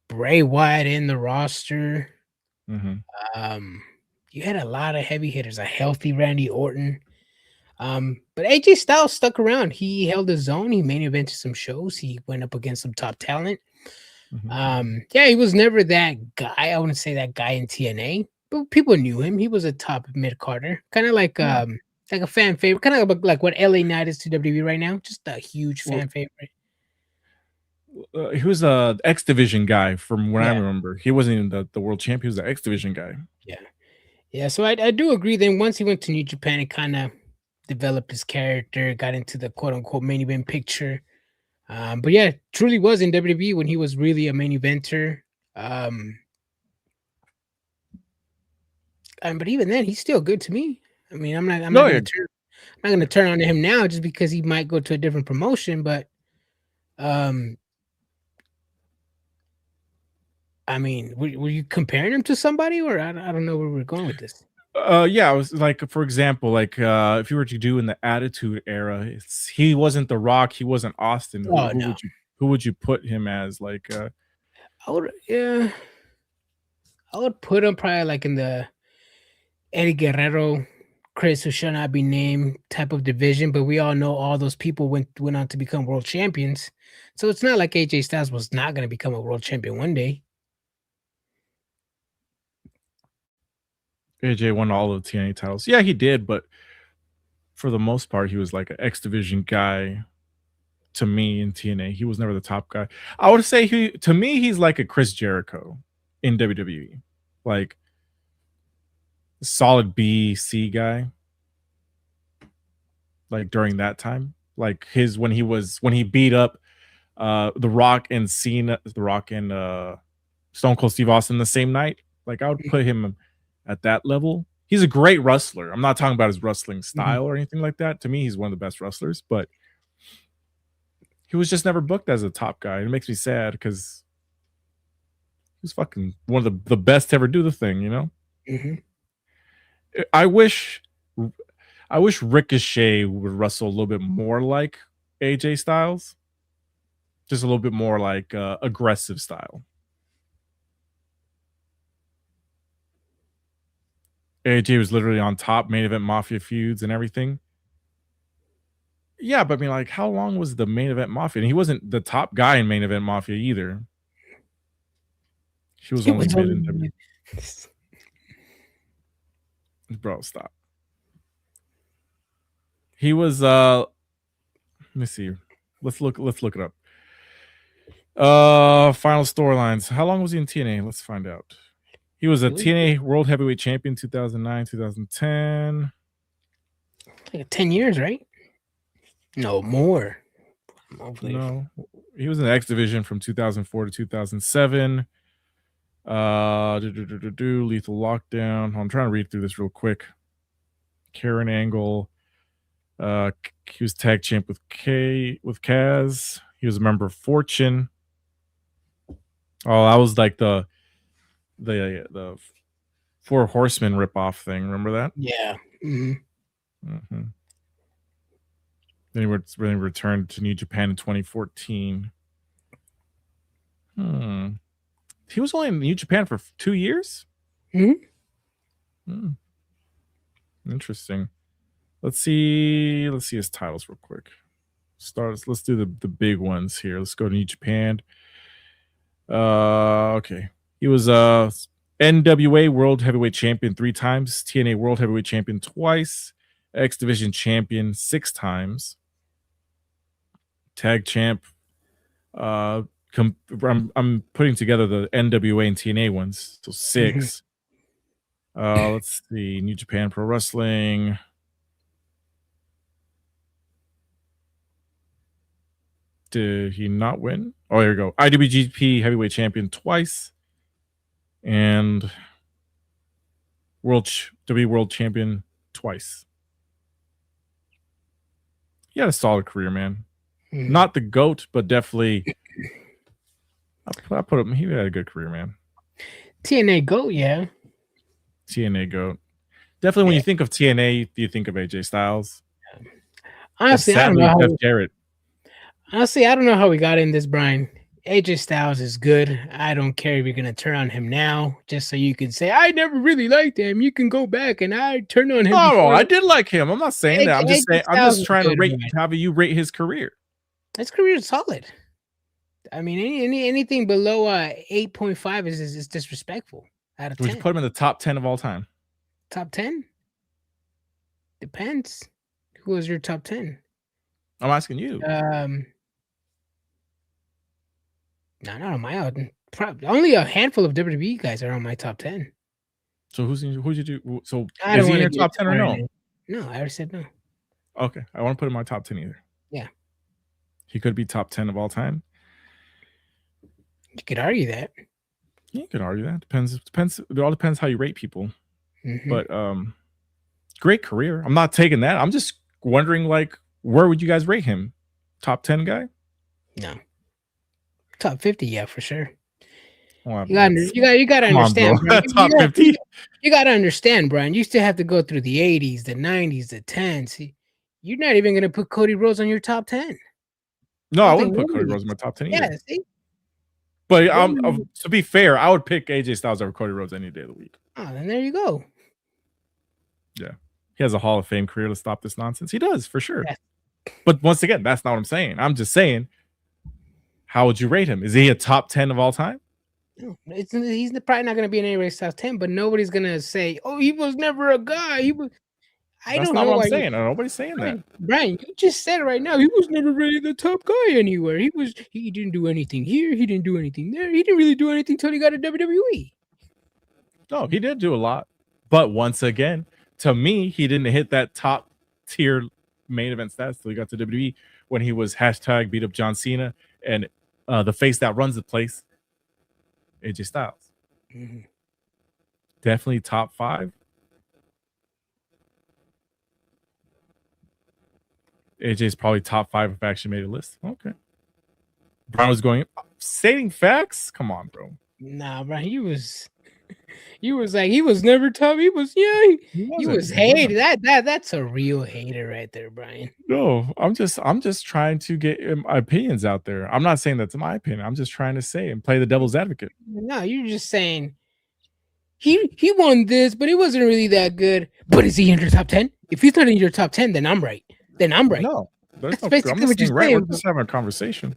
Bray Wyatt in the roster. Mhm. You had a lot of heavy hitters, a healthy Randy Orton. But AJ Styles stuck around. He held his own. He main evented some shows. He went up against some top talent. Mhm. Yeah, he was never that guy. I wouldn't say that guy in TNA, but people knew him. He was a top mid carder, kind of like Yeah. like a fan favorite, kind of like what LA Knight is to WWE right now. Just a huge Well, fan favorite. he was a X Division guy from what I Yeah, remember. He wasn't even the world champion. He was the X Division guy. yeah, yeah. So I do agree. Then once he went to New Japan, it kind of developed his character, got into the quote unquote main event picture. But yeah, truly was in WWE when he was really a main eventer. But even then, he's still good to me. I mean, I'm No, not yeah. gonna turn on to him now just because he might go to a different promotion. But um, I mean, were you comparing him to somebody, or I don't know where we're going with this. Yeah, I was like, for example, like if you were to do in the Attitude Era, he wasn't The Rock, he wasn't Austin. Who Oh who no, would you put him as? Like, yeah, I would put him probably like in the Eddie Guerrero, Chris who shall not be named type of division. But we all know all those people went on to become world champions. So it's not like AJ Styles was not going to become a world champion one day. AJ won all of the TNA titles. Yeah, he did, but for the most part, he was like an X Division guy to me in TNA. He was never the top guy. I would say to me, he's like a Chris Jericho in WWE. Like solid B, C guy. Like during that time. Like when he beat up The Rock and Stone Cold Steve Austin the same night. Like I would put him at that level. He's a great wrestler. I'm not talking about his wrestling style or anything like that. To me, he's one of the best wrestlers, but he was just never booked as a top guy. It makes me sad because he's fucking one of the best to ever do the thing, Mm-hmm. I wish Ricochet would wrestle a little bit more like AJ Styles. Just a little bit more like aggressive style. AJ was literally on top, main event Mafia feuds and everything. Yeah, but I mean, like, how long was the main event Mafia? And he wasn't the top guy in main event Mafia either. He was only mid in WWE. Bro, stop. He was let me see. Let's look it up. Final storylines. How long was he in TNA? Let's find out. He was a TNA World Heavyweight Champion 2009, 2010. Like 10 years, right? No, more. No, he was in the X Division from 2004 to 2007. Lethal Lockdown. I'm trying to read through this real quick. Karen Angle. He was tag champ with Kaz. He was a member of Fortune. Oh, that was like the Four Horsemen ripoff thing. Remember that? Yeah. Mm-hmm. Mm-hmm. Then he returned to New Japan in 2014. He was only in New Japan for 2 years? Mm-hmm. Interesting. Let's see his titles real quick. Let's do the big ones here. Let's go to New Japan. Okay. He was NWA World Heavyweight Champion 3 times, TNA World Heavyweight Champion twice, X Division Champion 6 times, Tag Champ. I'm putting together the NWA and TNA ones, so 6. Let's see, New Japan Pro Wrestling. Did he not win? Oh, here we go. IWGP Heavyweight Champion twice, and WWE World Champion twice. He had a solid career, man. Not the GOAT, but definitely. I put him. He had a good career, man. TNA GOAT, yeah. TNA GOAT. Definitely, when you think of TNA, you think of AJ Styles. Honestly, I don't know Jeff Jarrett. Honestly, I don't know how we got in this, Brian. AJ Styles is good. I don't care if you're going to turn on him now, just so you can say, I never really liked him. You can go back and I turned on him. No, I did like him. I'm not saying that. I'm just saying, I'm just trying to rate how you rate his career. His career is solid. I mean, anything below 8.5 is disrespectful. Out of 10. Would you put him in the top 10 of all time? Top 10? Depends. Who was your top 10? I'm asking you. No, not on my own. Only a handful of WWE guys are on my top 10. So who'd you do? So is he in your top 10 or no? No, I already said no. Okay, I want to put him in my top 10 either. Yeah. He could be top 10 of all time. You could argue that. You could argue that. Depends. It all depends how you rate people. But great career. I'm not taking that. I'm just wondering, like, where would you guys rate him? Top 10 guy? No. Top 50, yeah, for sure. Well, you gotta understand, Brian. Top 50. You gotta understand, Brian. You still have to go through the 80s, the 90s, the 10s. You're not even gonna put Cody Rhodes on your top 10. No, I wouldn't put Cody Rhodes in my top 10 either. Yeah, see? But to be fair, I would pick AJ Styles over Cody Rhodes any day of the week. Oh, then there you go. Yeah. He has a Hall of Fame career to stop this nonsense. He does, for sure. Yes. But once again, that's not what I'm saying. I'm just saying, how would you rate him? Is he a top 10 of all time? No, he's probably not going to be in anybody's top 10, but nobody's going to say, oh, he was never a guy. That's not what I'm saying. Nobody's saying that. Brian, you just said it right now. He was never really the top guy anywhere. He didn't do anything here. He didn't do anything there. He didn't really do anything until he got to WWE. No, he did do a lot. But once again, to me, he didn't hit that top tier main event status until he got to WWE when he was hashtag beat up John Cena and the face that runs the place, AJ Styles. Definitely top 5. AJ's probably top 5 if I actually made a list. Okay. Brian was going, stating facts? Come on, bro. Nah, Brian, he was like, he was never top. He was hated. That's a real hater right there, Brian. No, I'm just trying to get my opinions out there. I'm not saying that's my opinion. I'm just trying to say and play the devil's advocate. No, you're just saying he won this, but he wasn't really that good. But is he in your top 10? If he's not in your top 10, then I'm right. No, that's basically what you're saying. We're just having a conversation.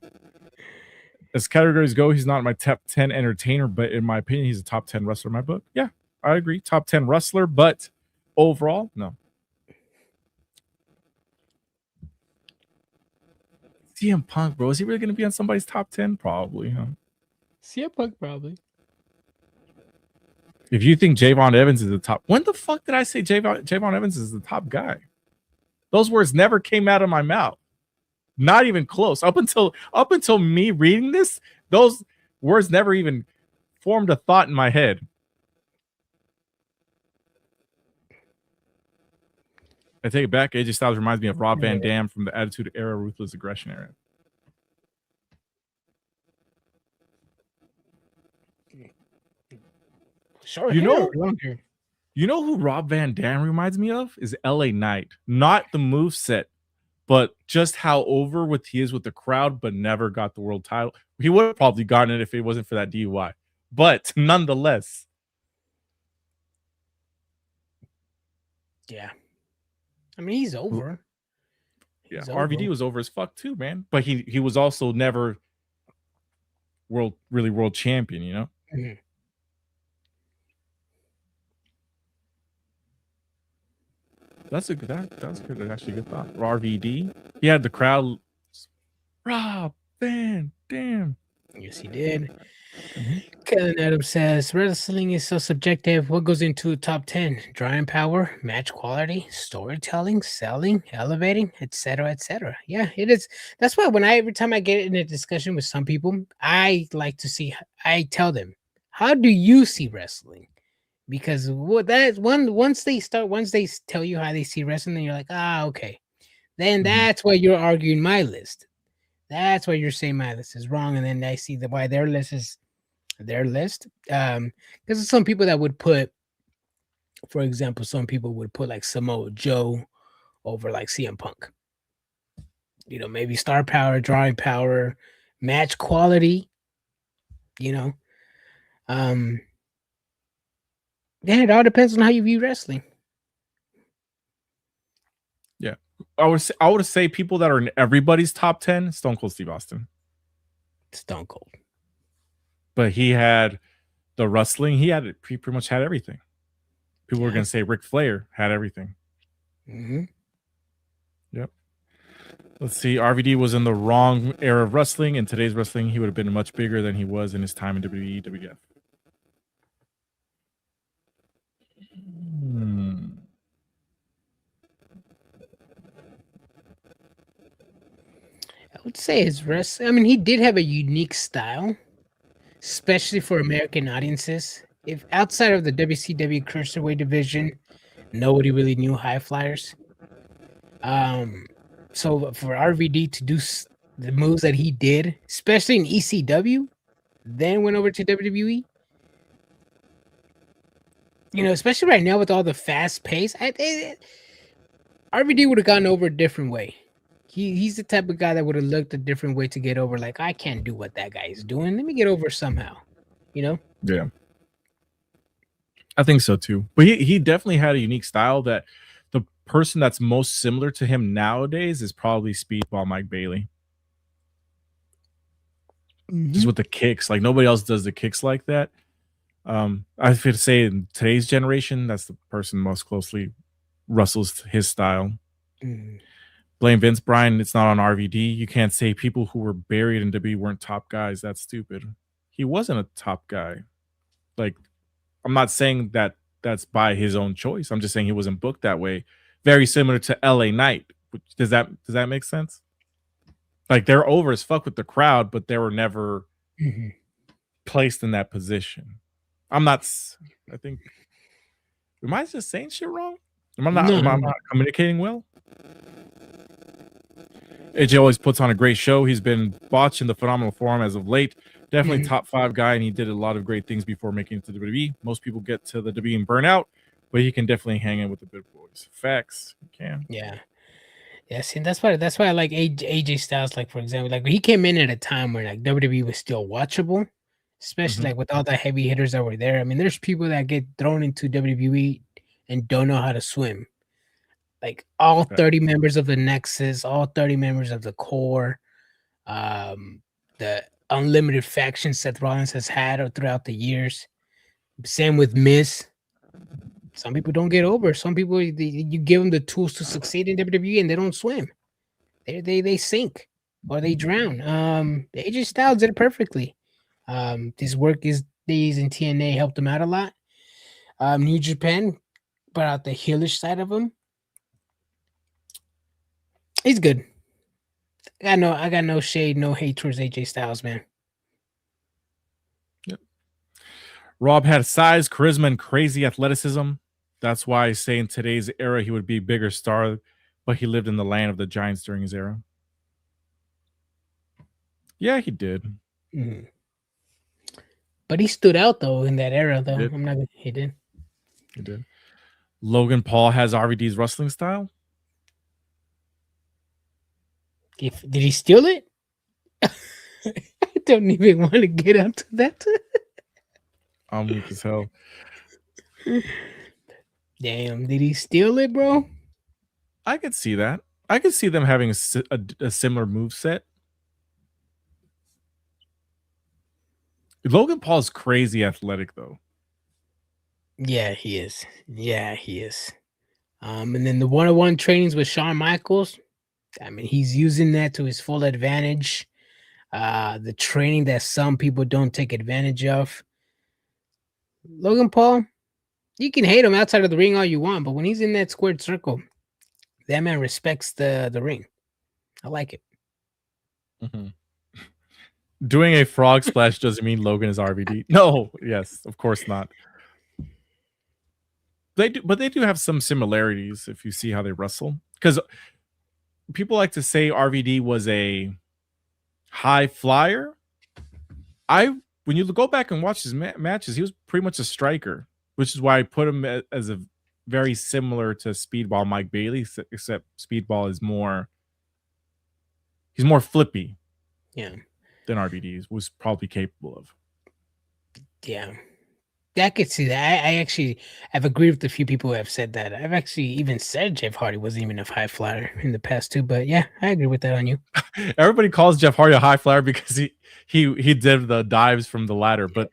As categories go, he's not my top 10 entertainer, but in my opinion, he's a top 10 wrestler in my book. Yeah, I agree. Top 10 wrestler, but overall, no. CM Punk, bro. Is he really going to be on somebody's top 10? Probably, huh? CM Punk, probably. If you think Javon Evans is the top, when the fuck did I say Javon Evans is the top guy? Those words never came out of my mouth. Not even close. Up until me reading this, those words never even formed a thought in my head. I take it back. AJ Styles reminds me of Rob Van Dam from the Attitude Era, Ruthless Aggression era. Short You hair know, or long hair? You know who Rob Van Dam reminds me of? Is LA Knight. Not the moveset, but just how over with he is with the crowd, but never got the world title. He would have probably gotten it if it wasn't for that DUI. But nonetheless. Yeah. I mean, he's over. He's RVD over. Was over as fuck too, man. But he was also never world champion, you know? Mm-hmm. That's a good. That's good. Actually, good thought. RVD. He had the crowd. Rob Van Dam. Yes, he did. Kellen Adams says wrestling is so subjective. What goes into a top 10? Drawing power, match quality, storytelling, selling, elevating, etc., etc. Yeah, it is. That's why every time I get in a discussion with some people, I like to see. I tell them, how do you see wrestling? Because once they tell you how they see wrestling, then you're like, okay. Then that's why you're arguing my list. That's why you're saying my list is wrong, and then I see why their list is their list. Because some people that would put, for example, some people would put like Samoa Joe over like CM Punk. You know, maybe star power, drawing power, match quality. You know, yeah, it all depends on how you view wrestling. Yeah, I would say people that are in everybody's top 10. Stone Cold Steve Austin. Stone Cold. But he had the wrestling. He pretty much had everything. People were going to say Ric Flair had everything. Mm-hmm. Yep. Let's see. RVD was in the wrong era of wrestling. In today's wrestling, he would have been much bigger than he was in his time in WWE, WWF. I would say his wrestling. I mean, he did have a unique style, especially for American audiences. If outside of the WCW Cruiserweight division, nobody really knew high flyers. So for RVD to do the moves that he did, especially in ECW, then went over to WWE. You know, especially right now with all the fast pace, RVD would have gone over a different way. He's the type of guy that would have looked a different way to get over. Like, I can't do what that guy is doing. Let me get over somehow. You know? Yeah. I think so too. But he definitely had a unique style that the person that's most similar to him nowadays is probably Speedball Mike Bailey. Just with the kicks. Like, nobody else does the kicks like that. I could say in today's generation, that's the person most closely wrestles his style. Blame Vince Bryan. It's not on RVD. You can't say people who were buried in WWE weren't top guys. That's stupid. He wasn't a top guy. Like, I'm not saying that that's by his own choice. I'm just saying he wasn't booked that way. Very similar to LA Knight. Does that make sense? Like, they're over as fuck with the crowd, but they were never placed in that position. I think, am I just saying shit wrong? Am I not communicating well? AJ always puts on a great show. He's been botching the Phenomenal Forum as of late. Definitely top 5 guy, and he did a lot of great things before making it to the WWE. Most people get to the WWE and burn out, but he can definitely hang in with the big boys. Facts. He can. Yeah. Yeah, see, that's why I like AJ Styles. Like, for example, like he came in at a time where like WWE was still watchable, especially like with all the heavy hitters that were there. I mean, there's people that get thrown into WWE and don't know how to swim. Like all 30 members of the Nexus, all 30 members of the Core, the Unlimited faction Seth Rollins has had throughout the years. Same with Miz. Some people don't get over. Some people, you give them the tools to succeed in WWE and they don't swim. They sink or they drown. AJ Styles did it perfectly. His work days in TNA helped him out a lot. New Japan brought out the heelish side of him. He's good. I got no shade, no hate towards AJ Styles, man. Yep. Rob had size, charisma, and crazy athleticism. That's why I say in today's era he would be a bigger star, but he lived in the land of the giants during his era. Yeah, he did. Mm-hmm. But he stood out though in that era, though. He did. He did. Logan Paul has RVD's wrestling style. Did he steal it? I don't even want to get into that. I'm weak as hell. Damn, did he steal it, bro? I could see that. I could see them having a similar move set. Logan Paul's crazy athletic, though. Yeah, he is. And then the one-on-one trainings with Shawn Michaels, I mean, he's using that to his full advantage. The training that some people don't take advantage of. Logan Paul, you can hate him outside of the ring all you want, but when he's in that squared circle, that man respects the ring. I like it. Mm-hmm. Doing a frog splash doesn't mean Logan is RVD. No, yes, of course not. They do have some similarities if you see how they wrestle. Because people like to say RVD was a high flyer. When you go back and watch his matches, he was pretty much a striker, which is why I put him as a very similar to Speedball Mike Bailey, except Speedball is he's more flippy. Yeah. Than RVD was probably capable of. Yeah. I could see that. I've agreed with a few people who have said that. I've actually even said Jeff Hardy wasn't even a high flyer in the past too, but yeah, I agree with that on you. Everybody calls Jeff Hardy a high flyer because he did the dives from the ladder, but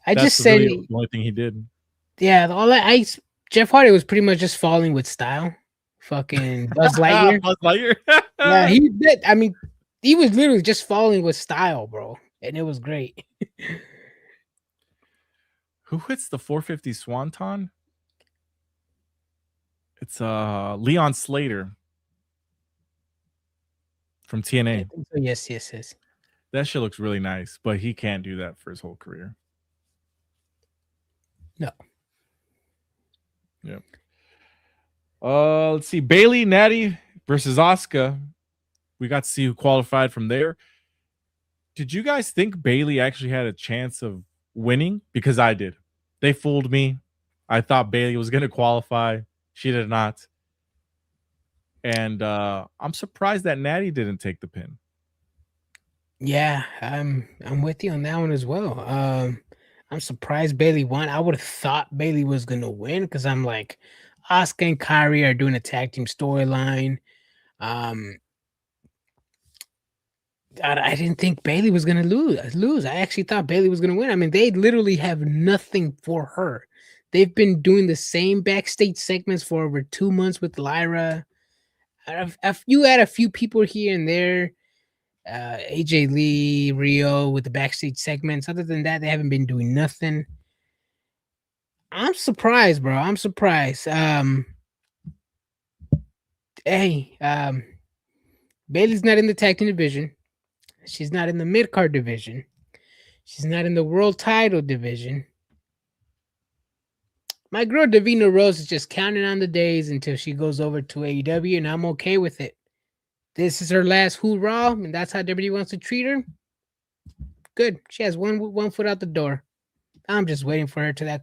I just said really the only thing he did. Yeah, Jeff Hardy was pretty much just falling with style. Fucking Buzz Lightyear. Buzz Lightyear. Yeah, he did. I mean, he was literally just falling with style, bro, and it was great. Who hits the 450 Swanton? It's Leon Slater from TNA. Yes. That shit looks really nice, but he can't do that for his whole career. No. Yep. Let's see. Bailey, Natty versus Asuka. We got to see who qualified from there. Did you guys think Bailey actually had a chance of winning? Because I did. They fooled me. I thought Bailey was going to qualify. She did not. And I'm surprised that Natty didn't take the pin. Yeah, I'm with you on that one as well. I'm surprised Bailey won. I would have thought Bailey was going to win because I'm like, Asuka and Kyrie are doing a tag team storyline. I didn't think Bailey was going to lose. I actually thought Bailey was going to win. I mean, they literally have nothing for her. They've been doing the same backstage segments for over 2 months with Lyra. You had a few people here and there. AJ Lee, Rio with the backstage segments. Other than that, they haven't been doing nothing. I'm surprised, bro. I'm surprised. Bailey's not in the tag team division. She's not in the mid-card division. She's not in the world title division. My girl Davina Rose is just counting on the days until she goes over to AEW, and I'm okay with it. This is her last hoorah, and that's how WWE wants to treat her. Good. She has one foot out the door. I'm just waiting for her till that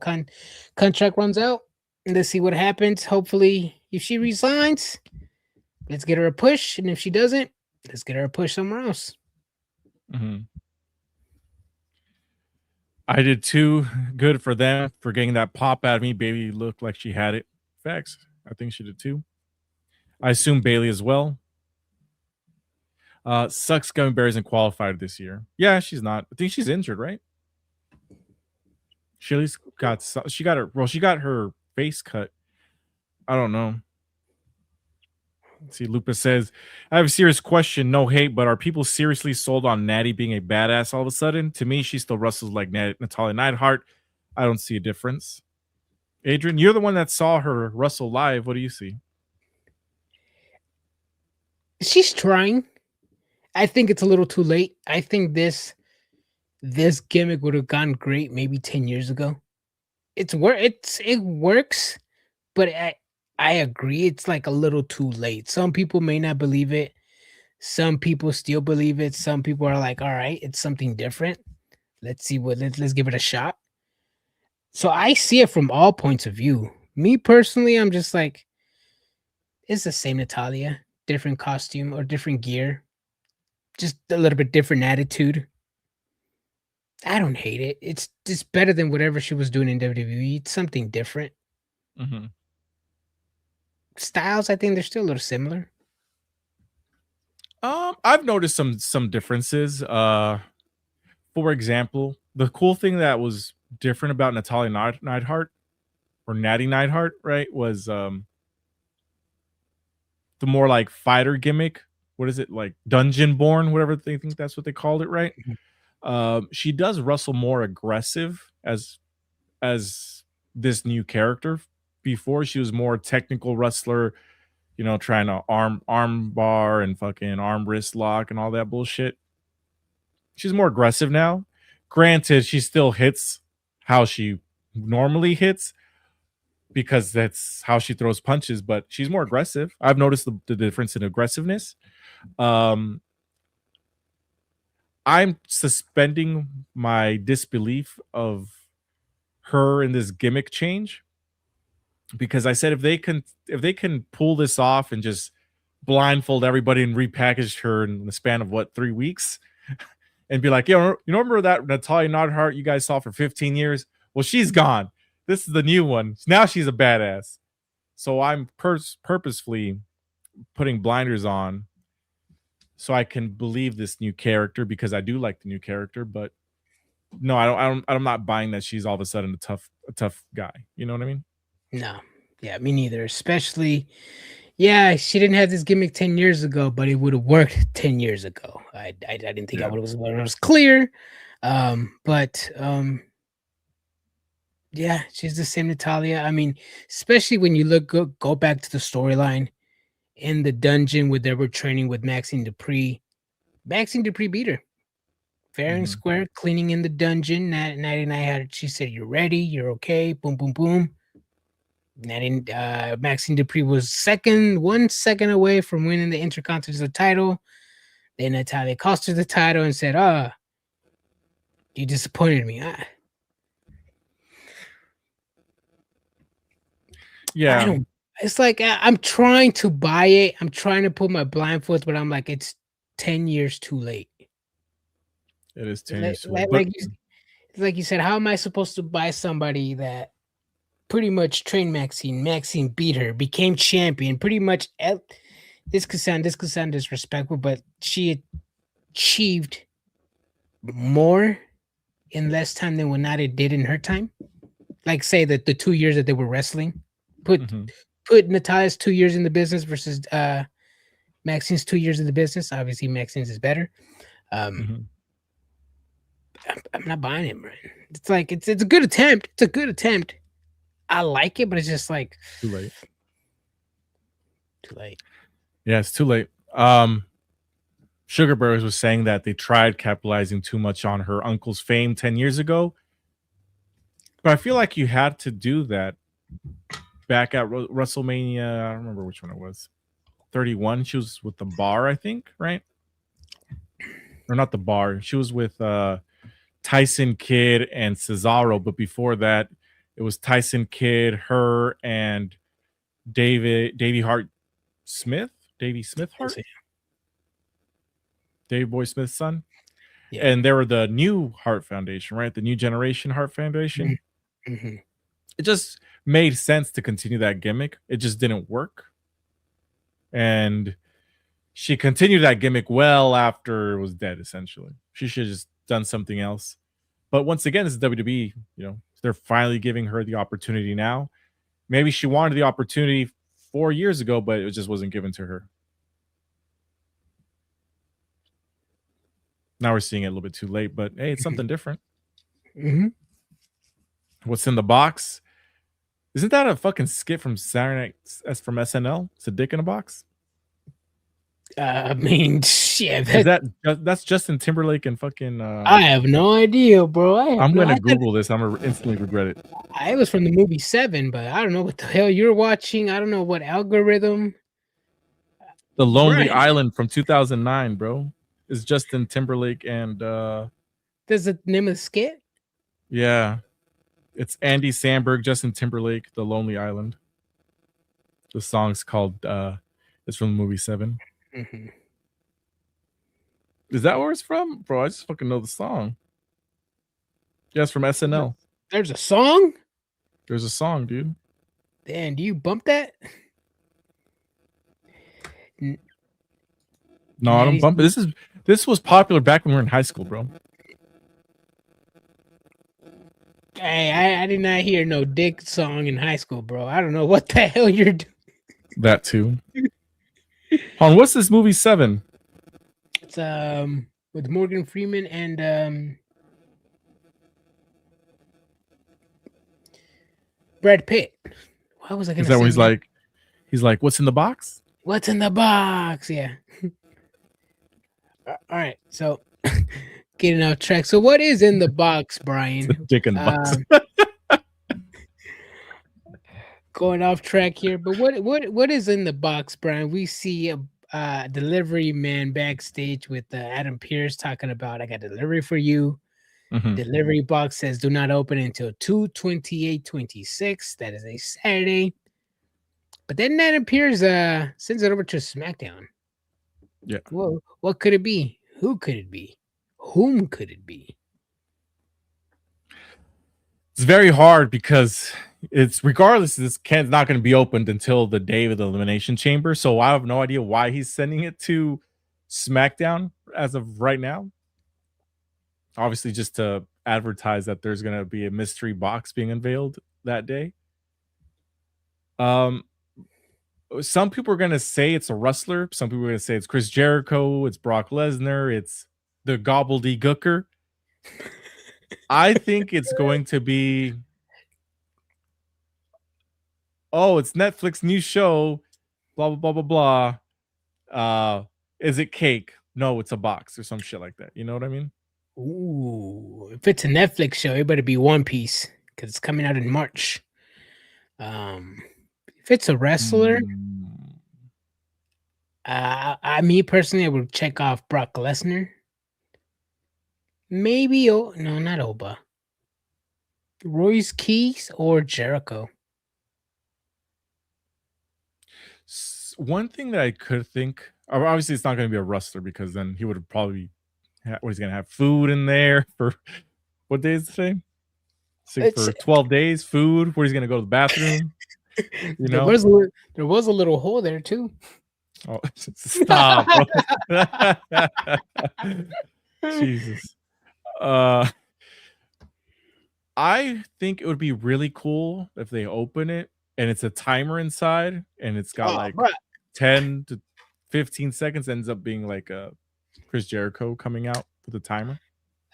contract runs out, and let's see what happens. Hopefully, if she resigns, let's get her a push, and if she doesn't, let's get her a push somewhere else. Mm-hmm. I did too. Good for them for getting that pop out of me. Bailey looked like she had it. Facts. I think she did too. I assume Bailey as well. Sucks Gummy Bear isn't qualified this year. Yeah, she's not. I think she's injured, right? She at least got her face cut. I don't know. See, Lupus says, I have a serious question. No hate, but are people seriously sold on Natty being a badass all of a sudden? To me, she still wrestles like Natalia Neidhart. I don't see a difference. Adrian, you're the one that saw her wrestle live. What do you see? She's trying. I think it's a little too late. I think this gimmick would have gone great maybe 10 years ago. It works, but I agree it's like a little too late. Some people may not believe it. Some people still believe it. Some people are like, all right, it's something different. Let's give it a shot. So I see it from all points of view. Me personally, I'm just like, it's the same Natalia, different costume or different gear, just a little bit different attitude. I don't hate it. It's just better than whatever she was doing in WWE. It's something different. Mm-hmm. Styles, I think they're still a little similar. I've noticed some differences. For example, the cool thing that was different about Natalia Neidhart or Natty Neidhart, right, was the more like fighter gimmick. What is it, like Dungeon Born, whatever they think that's what they called it, right? She does wrestle more aggressive as this new character. Before, she was more technical wrestler, you know, trying to arm bar and fucking arm wrist lock and all that bullshit. She's more aggressive now. Granted, she still hits how she normally hits because that's how she throws punches, but she's more aggressive. I've noticed the difference in aggressiveness. I'm suspending my disbelief of her in this gimmick change, because I said if they can pull this off and just blindfold everybody and repackage her in the span of 3 weeks and be like, you remember that Natalia Neidhart you guys saw for 15 years? Well, she's gone. This is the new one. Now she's a badass. So I'm purposefully putting blinders on so I can believe this new character, because I do like the new character. But no, I'm not buying that she's all of a sudden a tough guy. You know what I mean? No. Yeah, me neither. Especially, yeah, she didn't have this gimmick 10 years ago, but it would have worked 10 years ago. I didn't think it was clear. But yeah, she's the same Natalia. I mean, especially when you go back to the storyline in the dungeon where they were training with Maxine Dupree. Maxine Dupree beat her fair and square, cleaning in the dungeon. Natty and I had, she said, "You're ready, you're okay." Boom, boom, boom. Maxine Dupree was 1 second away from winning the Intercontinental title. Then Natalia cost her the title and said, "You disappointed me." Yeah. It's like I'm trying to buy it. I'm trying to put my blindfolds, but I'm like, it's 10 years too late. It is 10 years too late. Like you said, how am I supposed to buy somebody that pretty much trained Maxine? Maxine beat her, became champion. Pretty much, this could sound disrespectful, but she achieved more in less time than what Nadi did in her time. Like, say that the 2 years that they were wrestling, put Natalia's 2 years in the business versus Maxine's 2 years in the business. Obviously, Maxine's is better. I'm not buying it, Brian. It's like it's a good attempt. It's a good attempt. I like it, but it's just like too late. Too late. Yeah, it's too late. Sugarbergs was saying that they tried capitalizing too much on her uncle's fame 10 years ago. But I feel like you had to do that back at WrestleMania. I don't remember which one it was. 31. She was with the Bar, I think, right? Or not the Bar. She was with Tyson Kidd and Cesaro. But before that, it was Tyson Kidd, her, and Davey Hart Smith. Davey Smith Hart? Davey Boy Smith's son. Yeah. And they were the new Hart Foundation, right? The new generation Hart Foundation. Mm-hmm. It just made sense to continue that gimmick. It just didn't work. And she continued that gimmick well after it was dead, essentially. She should have just done something else. But once again, this is WWE, they're finally giving her the opportunity now. Maybe she wanted the opportunity 4 years ago, but it just wasn't given to her. Now we're seeing it a little bit too late, but hey, it's something different. Mm-hmm. What's in the box? Isn't that a fucking skit from Saturday Night from SNL? It's a dick in a box. I mean, shit. Is that's Justin Timberlake and fucking? I have no idea, bro. I'm gonna Google this. I'm gonna instantly regret it. I was from the movie Seven, but I don't know what the hell you're watching. I don't know what algorithm. The Lonely Brian. Island from 2009, bro. Is Justin Timberlake and That's the name of the skit? yeah. It's Andy Samberg, Justin Timberlake, The Lonely Island. The song's called it's from the movie Seven. Mm-hmm. Is that where it's from? Bro, I just fucking know the song. Yeah, it's from SNL. There's a song? There's a song, dude. Damn, do you bump that? No, I don't bump it. This was popular back when we were in high school, bro. Hey, I did not hear no dick song in high school, bro. I don't know what the hell you're doing. That too. Hold on, what's this movie Seven? It's with Morgan Freeman and Brad Pitt. Why was I gonna Is that say when that? he's like, what's in the box? What's in the box? Yeah. All right, so getting off track. So what is in the box, Brian? Dick in the box. Going off track here, but what is in the box, Brian? We see a delivery man backstage with Adam Pearce talking about, I got delivery for you. Mhm. Delivery box says do not open until 2/28/26. That is a Saturday. But then Adam Pearce sends it over to SmackDown. Yeah. Well, what could it be? Who could it be? Whom could it be? It's very hard because it's regardless, this can's not going to be opened until the day of the Elimination Chamber. So I have no idea why he's sending it to SmackDown as of right now. Obviously, just to advertise that there's going to be a mystery box being unveiled that day. Some people are going to say it's a wrestler. Some people are going to say it's Chris Jericho. It's Brock Lesnar. It's the gobbledygooker. I think it's going to be, oh, it's Netflix new show, blah, blah, blah, blah, blah. Is it cake? No, it's a box or some shit like that. You know what I mean? Ooh, if it's a Netflix show, it better be One Piece because it's coming out in March. If it's a wrestler, me personally, I would check off Brock Lesnar. Maybe, no, not Oba. Royce Keys or Jericho. One thing that I could think, obviously it's not going to be a wrestler because then he would probably, he's going to have food in there for, what day is today? So for 12 days, food, where he's going to go to the bathroom. You know? There was a little hole there too. Oh, stop, bro. Jesus. I think it would be really cool if they open it and it's a timer inside and it's got 10 to 15 seconds, ends up being like a Chris Jericho coming out with a timer.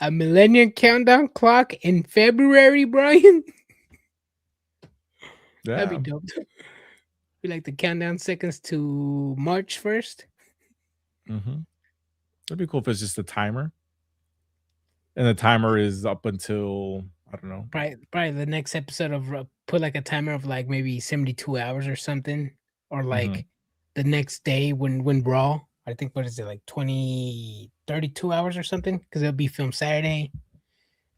A Millennium Countdown clock in February, Brian. Yeah. That'd be dope. We like the countdown seconds to March 1st. Mm-hmm. That'd be cool if it's just a timer. And the timer is up until, I don't know. Probably the next episode of put like a timer of like maybe 72 hours or something. Or like the next day when Raw. I think, what is it, like 32 hours or something? Because it'll be filmed Saturday.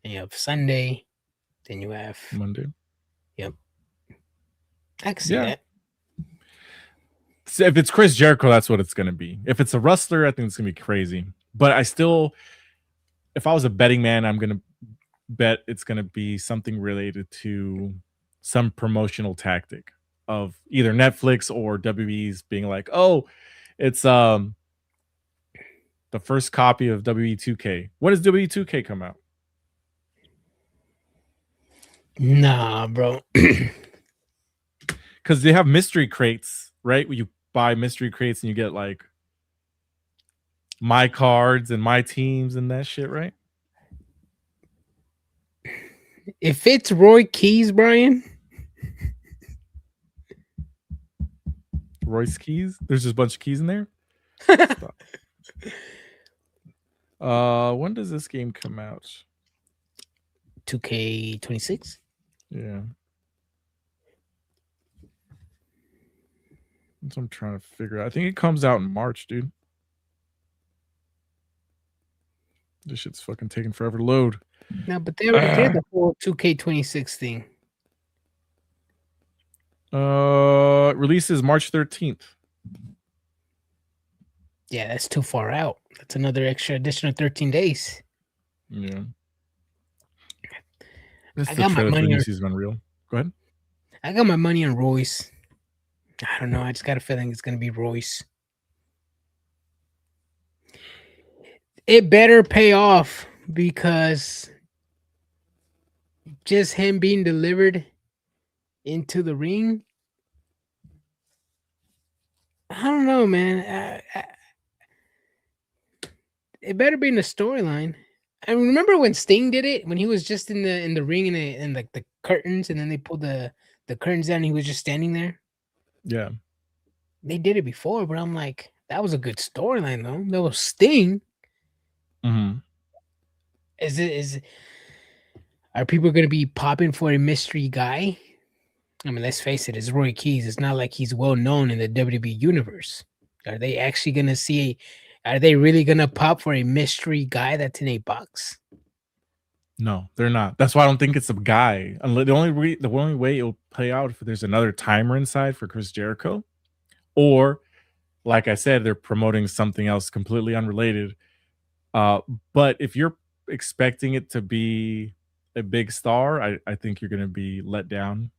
And you have Sunday. Then you have Monday. Yep. I can see that. So if it's Chris Jericho, that's what it's going to be. If it's a wrestler, I think it's going to be crazy. But I still, if I was a betting man, I'm going to bet it's going to be something related to some promotional tactic of either Netflix or WWE's being like, oh, it's the first copy of WWE 2K. When does WWE 2K come out? Nah, bro. Because they have mystery crates, right? Where you buy mystery crates and you get like my cards and my teams and that shit, right? If it's Roy Keys, Brian. Royce Keys? There's just a bunch of keys in there? Stop. When does this game come out? 2K26. Yeah. That's what I'm trying to figure out. I think it comes out in March, dude. This shit's fucking taking forever to load. No, but they already did the whole 2K26 thing. Releases March 13th. Yeah, that's too far out. That's another additional 13 days. Yeah. This I is the got my trailer for money the new on- season of Unreal. Go ahead. I got my money on Royce. I don't know. I just got a feeling it's going to be Royce. It better pay off because just him being delivered into the ring. I don't know, man. It better be in the storyline. I remember when Sting did it, when he was just in the ring and like the curtains, and then they pulled the curtains down and he was just standing there. Yeah. They did it before, but I'm like, that was a good storyline though. That was Sting. Mm-hmm. Are people gonna be popping for a mystery guy? I mean, let's face it, it's Roy Keys. It's not like he's well known in the WWE universe. Are they actually gonna see? Are they really gonna pop for a mystery guy that's in a box? No, they're not. That's why I don't think it's a guy. The only way it'll play out if there's another timer inside for Chris Jericho, or like I said, they're promoting something else completely unrelated. But if you're expecting it to be a big star, I think you're gonna be let down.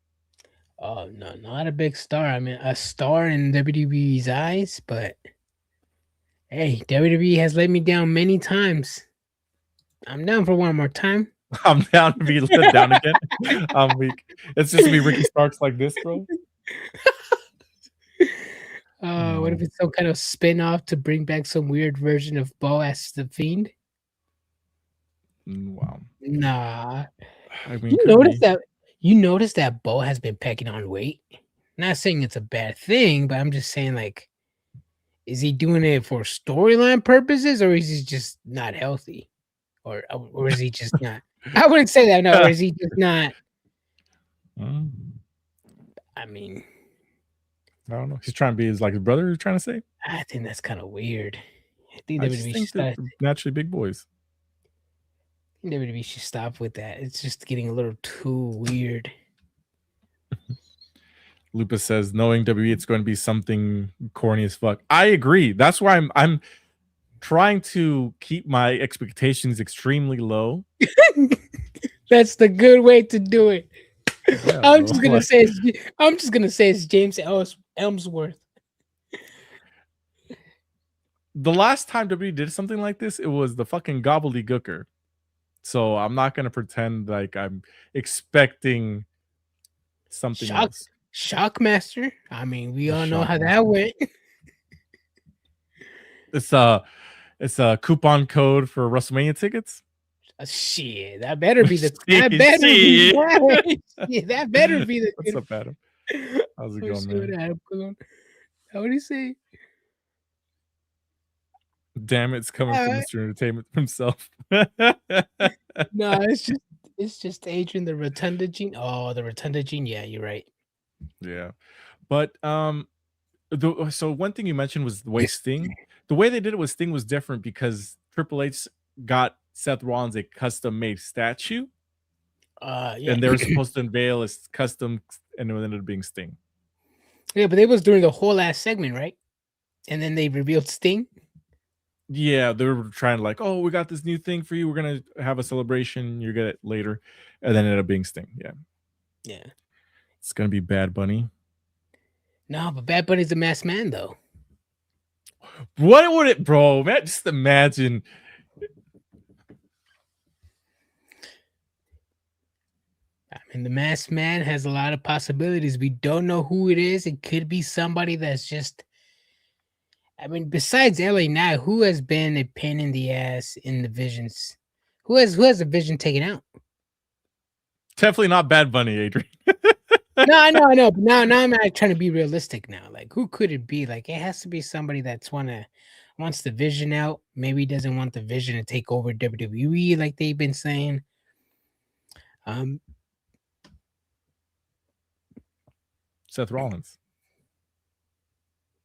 Oh no, not a big star. I mean, a star in WWE's eyes, but hey, WWE has let me down many times. I'm down for one more time. I'm down to be let down again. I'm weak. It's just me, Ricky Starks, like this, bro. What if it's some kind of spin-off to bring back some weird version of Bo as the Fiend? Wow. Nah. I mean, you notice that Bo has been packing on weight? Not saying it's a bad thing, but I'm just saying, like, is he doing it for storyline purposes, or is he just not healthy? Or is he just not? I wouldn't say that, no. Or is he just not? I mean, I don't know. He's trying to be his brother. You're trying to say? I think that's kind of weird. I think I just think they're naturally big boys. WWE should stop with that. It's just getting a little too weird. Lupus says, knowing WWE, it's going to be something corny as fuck. I agree. That's why I'm trying to keep my expectations extremely low. That's the good way to do it. Yeah, I'm just gonna say it's James Elmsworth. The last time WWE did something like this, it was the fucking gobbledygooker. So I'm not gonna pretend like I'm expecting something else. Shockmaster. I mean, we all know how that went. It's a coupon code for WrestleMania tickets. Shit, that better be the that better be the. What's up, Adam? How's it going, man? How would he say? Damn, it's coming from Mr. Entertainment himself. No, it's just Adrian, the Rotunda Gene. Oh, the Rotunda Gene. Yeah, you're right. Yeah, but so one thing you mentioned was the way Sting. The way they did it with Sting was different because Triple H got Seth Rollins a custom-made statue. Yeah. And they were supposed to unveil his custom, and it ended up being Sting. Yeah, but they was during the whole last segment, right? And then they revealed Sting. Yeah, they were trying to like, oh, we got this new thing for you. We're gonna have a celebration. You're gonna get it later, and then it ended up being Sting. Yeah. It's gonna be Bad Bunny. No, but Bad Bunny's a masked man, though. What would it, bro? Man, just imagine. I mean, the masked man has a lot of possibilities. We don't know who it is. It could be somebody that's just. I mean, besides LA Knight, who has been a pain in the ass in the visions? Who has a vision taken out? Definitely not Bad Bunny, Adrian. No, I know. But now I'm like trying to be realistic now. Like, who could it be? Like, it has to be somebody that's wants the vision out. Maybe doesn't want the vision to take over WWE, like they've been saying. Seth Rollins.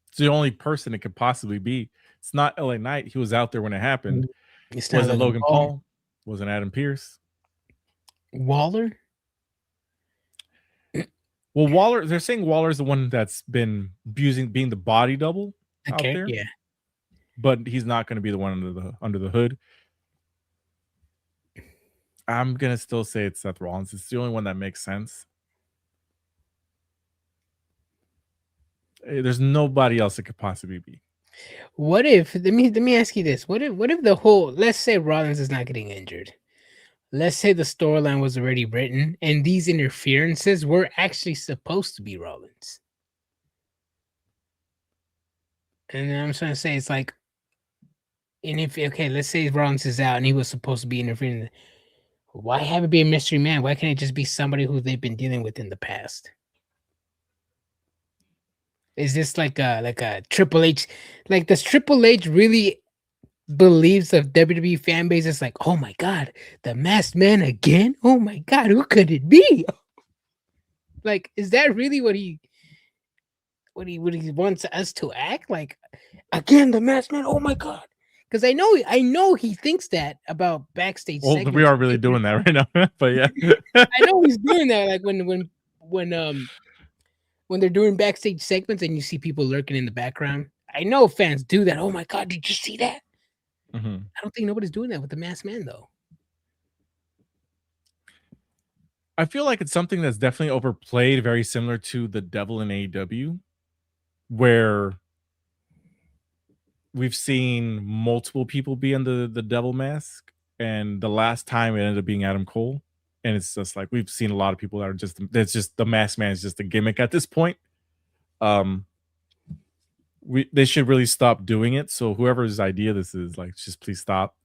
It's the only person it could possibly be. It's not LA Knight. He was out there when it happened. It's Was it Logan Paul? Was it Adam Pearce? Waller? Well, Waller, they're saying Waller's the one that's been being the body double out there. Yeah. But he's not going to be the one under the hood. I'm going to still say it's Seth Rollins. It's the only one that makes sense. There's nobody else it could possibly be. What if, let me ask you this. What if the whole, let's say Rollins is not getting injured. Let's say the storyline was already written and these interferences were actually supposed to be Rollins. And I'm trying to say, it's like, and if, okay, let's say Rollins is out and he was supposed to be interfering. Why have it be a mystery man? Why can't it just be somebody who they've been dealing with in the past? Is this like a Triple H? Like, does Triple H really believes the WWE fan base is like, oh my God, the masked man again? Oh my God, who could it be? Like, is that really what he wants us to act like? Again, the masked man. Oh my God. Because I know he thinks that about backstage. Well, we are really doing that right now, but yeah, I know he's doing that. Like when they're doing backstage segments and you see people lurking in the background. I know fans do that. Oh my God, did you see that? Mm-hmm. I don't think nobody's doing that with the masked man though. I feel like it's something that's definitely overplayed, very similar to the Devil in AEW, where we've seen multiple people be in the devil mask, and the last time it ended up being Adam Cole, and it's just like we've seen a lot of people that are just the masked man is just a gimmick at this point. They should really stop doing it. So whoever's idea this is, like, just please stop.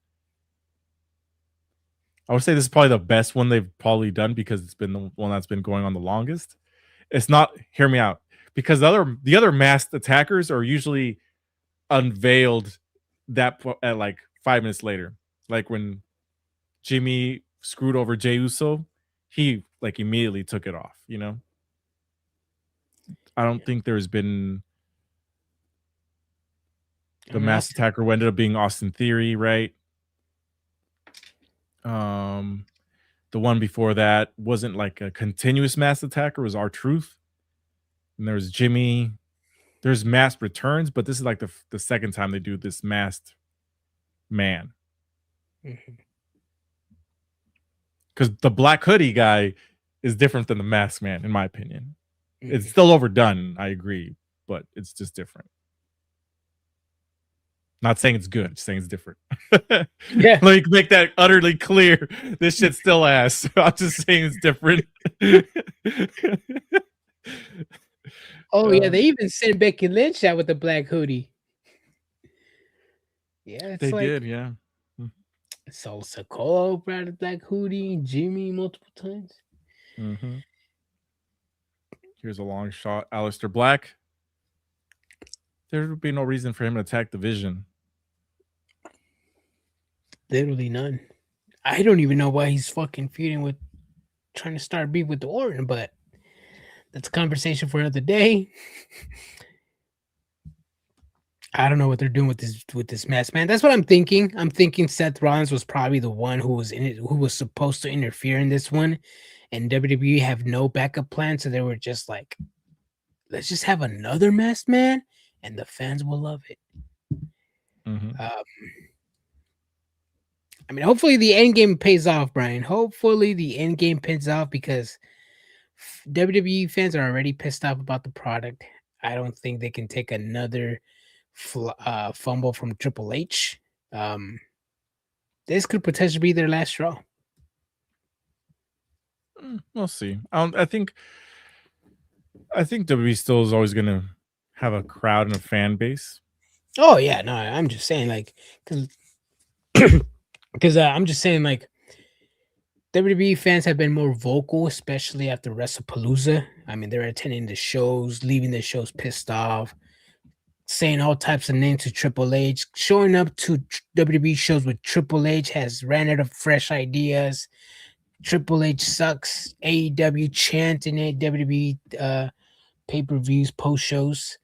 I would say this is probably the best one they've probably done because it's been the one that's been going on the longest. It's not, hear me out, because the other masked attackers are usually unveiled that at like 5 minutes later. Like when Jimmy screwed over Jey Uso, he like immediately took it off, you know? I don't think there's been the masked attacker who ended up being Austin Theory, right? The one before that wasn't like a continuous masked attacker, it was R-Truth. And there's Jimmy. There's masked returns, but this is like the second time they do this masked man. Because the black hoodie guy is different than the masked man, in my opinion. It's still overdone, I agree, but it's just different. Not saying it's good, just saying it's different. Yeah. Let me make that utterly clear. This shit's still ass. I'm just saying it's different. Oh yeah, they even sent Becky Lynch out with the black hoodie. Yeah, it's they like, did, yeah. So Sokola brought a black hoodie, Jimmy multiple times. Mm-hmm. Here's a long shot. Aleister Black. There would be no reason for him to attack the Vision. Literally none. I don't even know why he's fucking feuding with, trying to start beef with the Orton, but that's a conversation for another day. I don't know what they're doing with this mess, man. That's what I'm thinking. I'm thinking Seth Rollins was probably the one who was in it, who was supposed to interfere in this one, and WWE have no backup plan, so they were just like, let's just have another masked man, and the fans will love it. Mm-hmm. I mean, hopefully the end game pays off, Brian. Hopefully the end game pays off because WWE fans are already pissed off about the product. I don't think they can take another fumble from Triple H. This could potentially be their last straw. We'll see. I think WWE still is always going to have a crowd and a fan base. Oh yeah, no, I'm just saying, like, because I'm just saying, like, WWE fans have been more vocal, especially after WrestlePalooza. I mean, they're attending the shows, leaving the shows pissed off, saying all types of names to Triple H. Showing up to WWE shows with Triple H has ran out of fresh ideas. Triple H sucks. AEW chanting it. WWE pay-per-views, post-shows.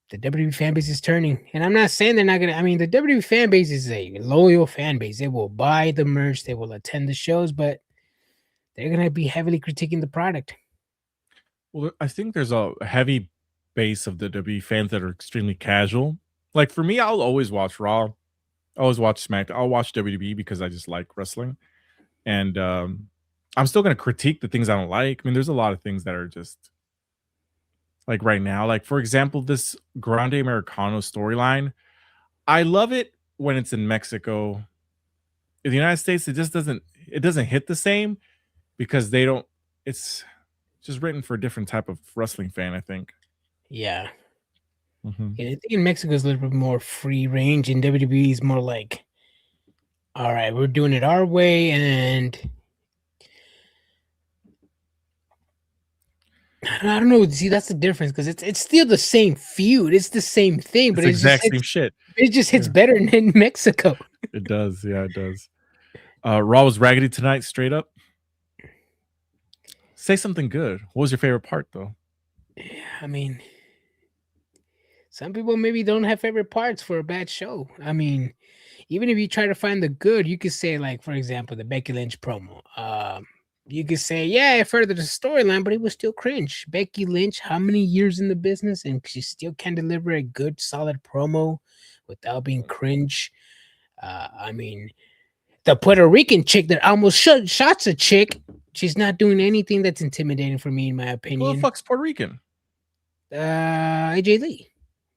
The WWE fan base is turning. And I'm not saying they're not going to... I mean, the WWE fan base is a loyal fan base. They will buy the merch. They will attend the shows, but they're going to be heavily critiquing the product. Well, I think there's a heavy base of the WWE fans that are extremely casual. Like, for me, I'll always watch Raw. I always watch SmackDown. I'll watch WWE because I just like wrestling. And I'm still going to critique the things I don't like. I mean, there's a lot of things that are just... like right now, like for example, this Grande Americano storyline, I love it when it's in Mexico. In the United States, it doesn't hit the same because they don't. It's just written for a different type of wrestling fan, I think. Yeah. Mm-hmm. I think in Mexico is a little bit more free range, and WWE is more like, all right, we're doing it our way, and I don't know. See, that's the difference because it's still the same feud. It's the same thing, but it's exact same shit. It just hits better in Mexico. It does. Yeah, it does. Raw was raggedy tonight, straight up. Say something good. What was your favorite part, though? Yeah, I mean, some people maybe don't have favorite parts for a bad show. I mean, even if you try to find the good, you could say, like, for example, the Becky Lynch promo. You could say, yeah, I furthered the storyline, but it was still cringe. Becky Lynch, how many years in the business, and she still can deliver a good, solid promo without being cringe. I mean, the Puerto Rican chick that almost shots a chick, she's not doing anything that's intimidating for me, in my opinion. Who the fuck's Puerto Rican? AJ Lee.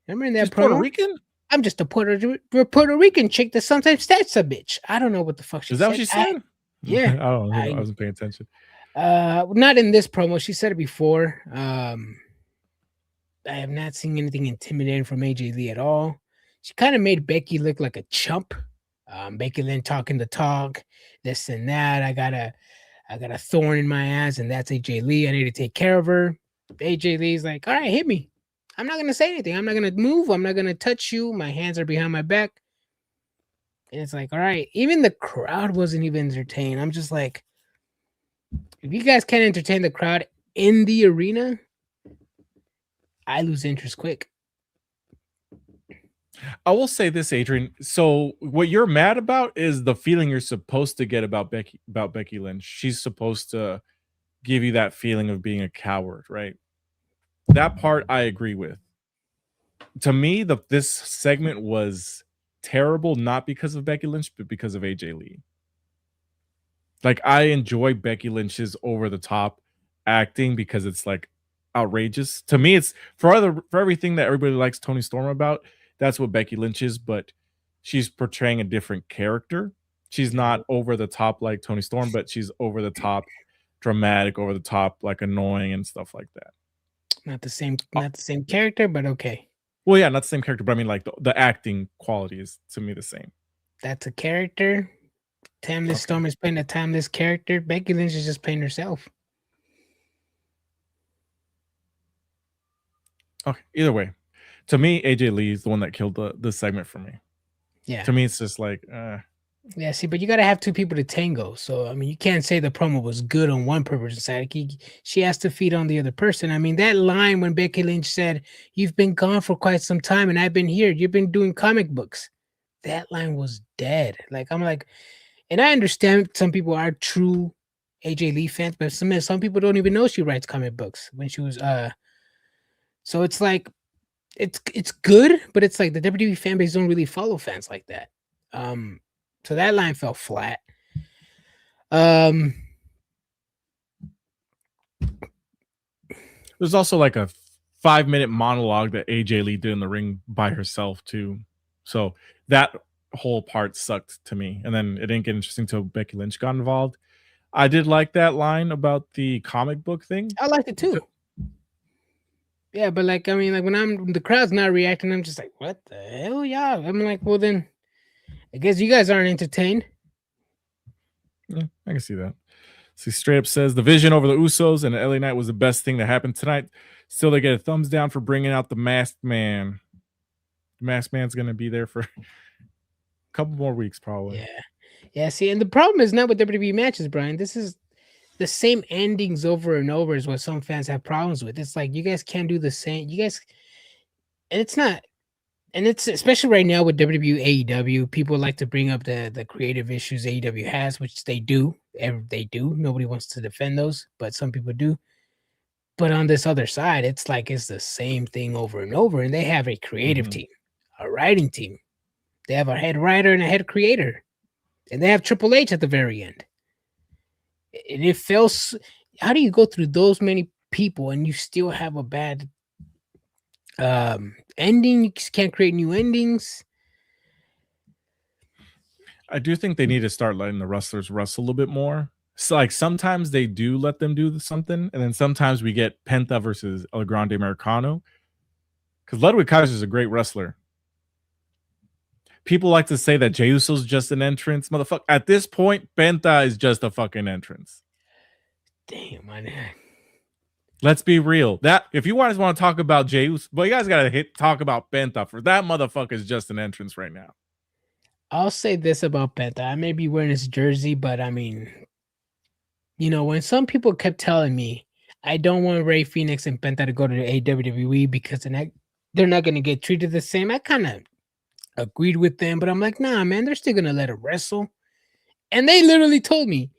Remember in that She's promo? Puerto Rican? I'm just a Puerto Rican chick that sometimes that's a bitch. I don't know what the fuck she said. Is that what she said? Yeah. I don't know. I wasn't paying attention. Not in this promo. She said it before. I have not seen anything intimidating from AJ Lee at all. She kind of made Becky look like a chump. Becky Lynn talking the talk, this and that. I got a thorn in my ass, and that's AJ Lee. I need to take care of her. AJ Lee's like, all right, hit me. I'm not gonna say anything. I'm not gonna move. I'm not gonna touch you. My hands are behind my back. And it's like, all right. Even the crowd wasn't even entertained. I'm just like, if you guys can't entertain the crowd in the arena, I lose interest quick. I will say this, Adrian. So what you're mad about is the feeling you're supposed to get about Becky Lynch. She's supposed to give you that feeling of being a coward, right? That part I agree with. To me, this segment was terrible, not because of Becky Lynch, but because of AJ Lee. Like, I enjoy Becky Lynch's over the top acting because it's like outrageous. To me, it's for everything that everybody likes Toni Storm about. That's what Becky Lynch is, but she's portraying a different character. She's not over the top like Toni Storm, but she's over the top, dramatic, over the top, like annoying and stuff like that. Not the same character, but okay. Well, yeah, not the same character, but I mean, like the acting quality is to me the same. That's a character. Timeless Storm is playing a timeless character. Becky Lynch is just playing herself. Okay, either way, to me, AJ Lee is the one that killed the segment for me. Yeah. To me, it's just like, Yeah, see, but you got to have two people to tango. So, I mean, you can't say the promo was good on one person's side. She has to feed on the other person. I mean, that line when Becky Lynch said, "You've been gone for quite some time and I've been here. You've been doing comic books." That line was dead. Like, I'm like, and I understand some people are true AJ Lee fans, but some people don't even know she writes comic books when she was, so it's like, it's good, but it's like the WWE fan base don't really follow fans like that. So that line fell flat. There's also like a 5-minute monologue that AJ Lee did in the ring by herself too. So that whole part sucked to me. And then it didn't get interesting until Becky Lynch got involved. I did like that line about the comic book thing. I liked it too. Yeah, but like, I mean, like when the crowd's not reacting, I'm just like, what the hell, y'all? I'm like, well then, I guess you guys aren't entertained. Yeah, I can see that. See, straight up says the Vision over the Usos and the LA Knight was the best thing that happened tonight. Still, they get a thumbs down for bringing out the Masked Man. The Masked Man's going to be there for a couple more weeks, probably. Yeah. Yeah, see, and the problem is not with WWE matches, Brian. This is the same endings over and over is what some fans have problems with. It's like you guys can't do the same. You guys, and it's not, and it's especially right now with WWE AEW. People like to bring up the creative issues AEW has, which they do. They do. Nobody wants to defend those, but some people do. But on this other side, it's like it's the same thing over and over. And they have a creative team, a writing team. They have a head writer and a head creator, and they have Triple H at the very end. And it feels, how do you go through those many people and you still have a bad ending? You just can't create new endings. I do think they need to start letting the wrestlers wrestle a little bit more. So, like, sometimes they do let them do something, and then sometimes we get Penta versus El Grande Americano. Because Ludwig Kaiser is a great wrestler. People like to say that Jey Uso's just an entrance. Motherfucker, at this point, Penta is just a fucking entrance. Damn, man. Let's be real. That if you guys want to talk about Jey Uso, but you guys gotta talk about Penta. For that motherfucker is just an entrance right now. I'll say this about Penta. I may be wearing his jersey, but I mean, you know, when some people kept telling me I don't want Rey Fenix and Penta to go to the WWE because they're not going to get treated the same, I kind of agreed with them, but I'm like, nah, man, they're still going to let it wrestle. And they literally told me,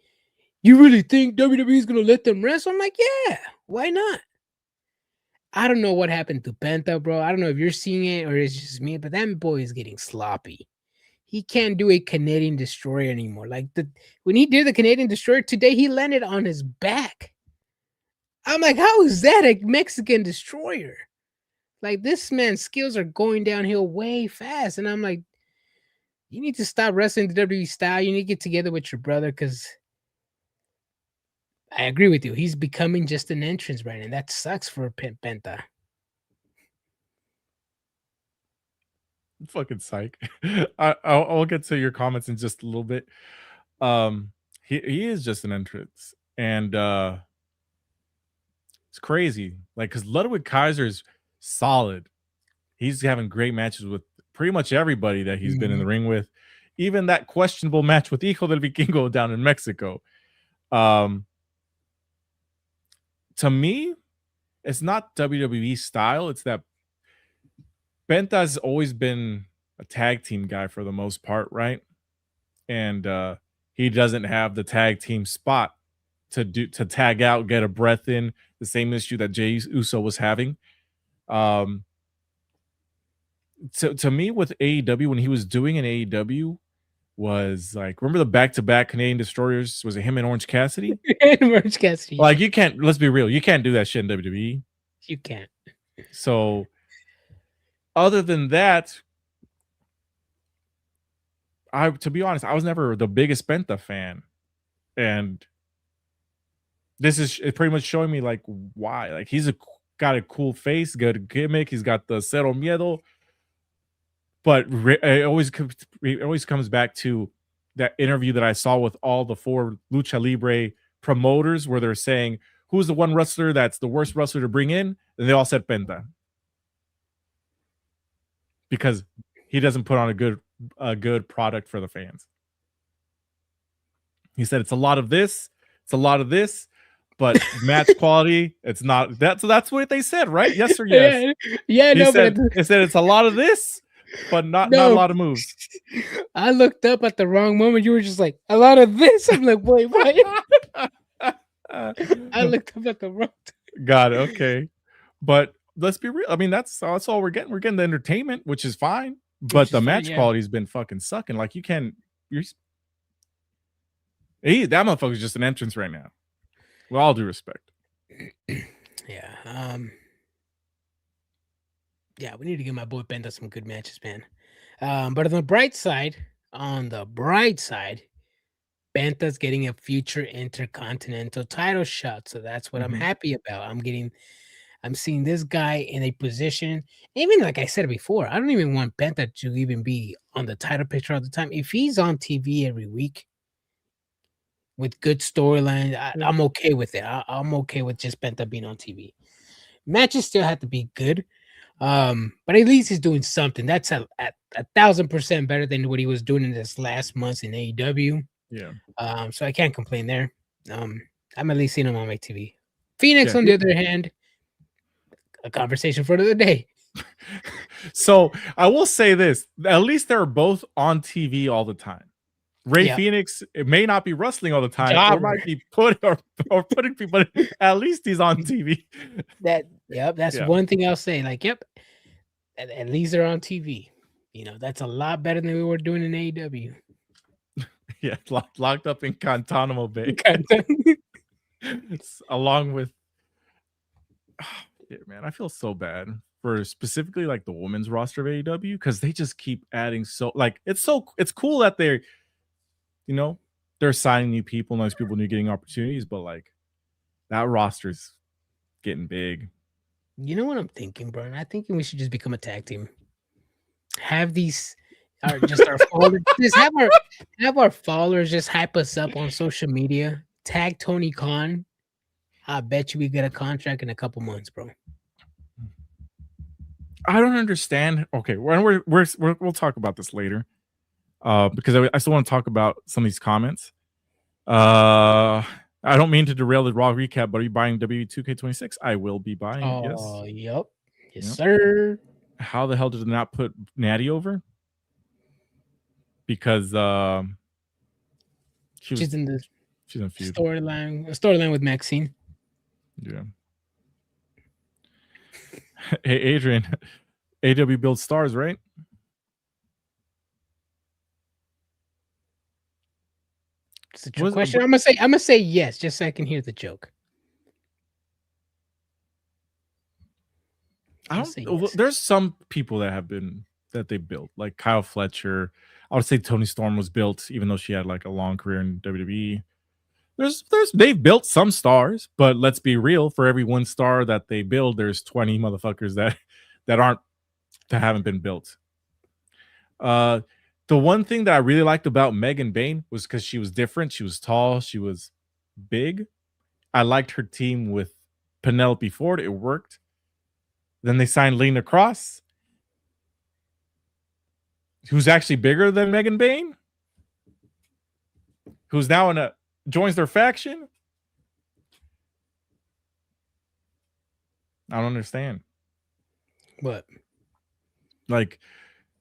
you really think WWE is going to let them wrestle? I'm like, yeah, why not? I don't know what happened to Penta, bro. I don't know if you're seeing it or it's just me, but that boy is getting sloppy. He can't do a Canadian Destroyer anymore. Like when he did the Canadian Destroyer today, he landed on his back. I'm like, how is that a Mexican Destroyer? Like, this man's skills are going downhill way fast. And I'm like, you need to stop wrestling the WWE style. You need to get together with your brother, because I agree with you. He's becoming just an entrance brand, and that sucks for Penta. Fucking psych. I'll get to your comments in just a little bit. He is just an entrance, and it's crazy. Like, because Ludwig Kaiser is solid. He's having great matches with pretty much everybody that he's been in the ring with. Even that questionable match with Hijo del Vikingo down in Mexico. To me, it's not WWE style. It's that Penta's always been a tag team guy for the most part, right? And he doesn't have the tag team spot to tag out, get a breath in. The same issue that Jey Uso was having. To me, with AEW, when he was doing an AEW, was like, remember the back-to-back Canadian Destroyers? Was it him and Orange Cassidy? Orange Cassidy. Like, you can't. Let's be real. You can't do that shit in WWE. You can't. So, other than that, to be honest, I was never the biggest Penta fan, and this is pretty much showing me like why. Like, he's got a cool face, good gimmick. He's got the Cero Miedo, but it always comes back to that interview that I saw with all the 4 Lucha Libre promoters, where they're saying who's the one wrestler that's the worst wrestler to bring in, and they all said Penta, because he doesn't put on a good product for the fans. He said it's a lot of this, but match quality, it's not. That's what they said, right? Yes or yes? Yeah, they said it's a lot of this, but not a lot of moves. I looked up at the wrong moment. You were just like, a lot of this. I'm like, wait, what? I looked up at the wrong time. Got it. Okay. But let's be real. I mean, that's all we're getting. We're getting the entertainment, which is fine. But the match quality's been fucking sucking. Like, that motherfucker's just an entrance right now. With all due respect. Yeah. Yeah, we need to give my boy Penta some good matches, man. But on the bright side, Penta's getting a future Intercontinental title shot. So that's what I'm happy about. I'm seeing this guy in a position, even like I said before, I don't even want Penta to even be on the title picture all the time. If he's on TV every week, with good storyline, I'm okay with it. I'm okay with just Penta being on TV. Matches still have to be good, but at least he's doing something. That's a 1,000% better than what he was doing in this last months in AEW. Yeah. So I can't complain there. I'm at least seeing him on my TV. Phoenix, on the other hand, a conversation for another day. So I will say this: at least they're both on TV all the time. Ray Phoenix, it may not be wrestling all the time, or might be putting people in, at least he's on TV. That's one thing I'll say. Like, at least they're on TV. You know, that's a lot better than we were doing in AEW. Yeah, locked up in Guantanamo Bay. Along with, man, I feel so bad for specifically like the women's roster of AEW, because they just keep adding it's cool that they're, you know, they're signing new people, nice people, new getting opportunities, but like that roster's getting big. You know what I'm thinking, Brian? I'm thinking we should just become a tag team. Have these our followers, just have our followers just hype us up on social media. Tag Tony Khan. I bet you we get a contract in a couple months, bro. I don't understand. Okay, we'll talk about this later, because I still want to talk about some of these comments. I don't mean to derail the Raw recap, but are you buying WWE 2K26? I will be buying it. Yes. Oh, yes, sir. How the hell did it not put Natty over? Because she's in feud storyline with Maxine. Yeah. Hey, Adrian, AW builds stars, right? It's a trick question. I'm gonna say yes, just so I can hear the joke. There's some people that they built, like Kyle Fletcher. I would say Toni Storm was built, even though she had like a long career in WWE. They've built some stars, but let's be real. For every one star that they build, there's 20 motherfuckers that haven't been built. The one thing that I really liked about Megan Bayne was because she was different. She was tall. She was big. I liked her team with Penelope Ford. It worked. Then they signed Lena Cross, who's actually bigger than Megan Bayne, who's now joins their faction. I don't understand. What? Like,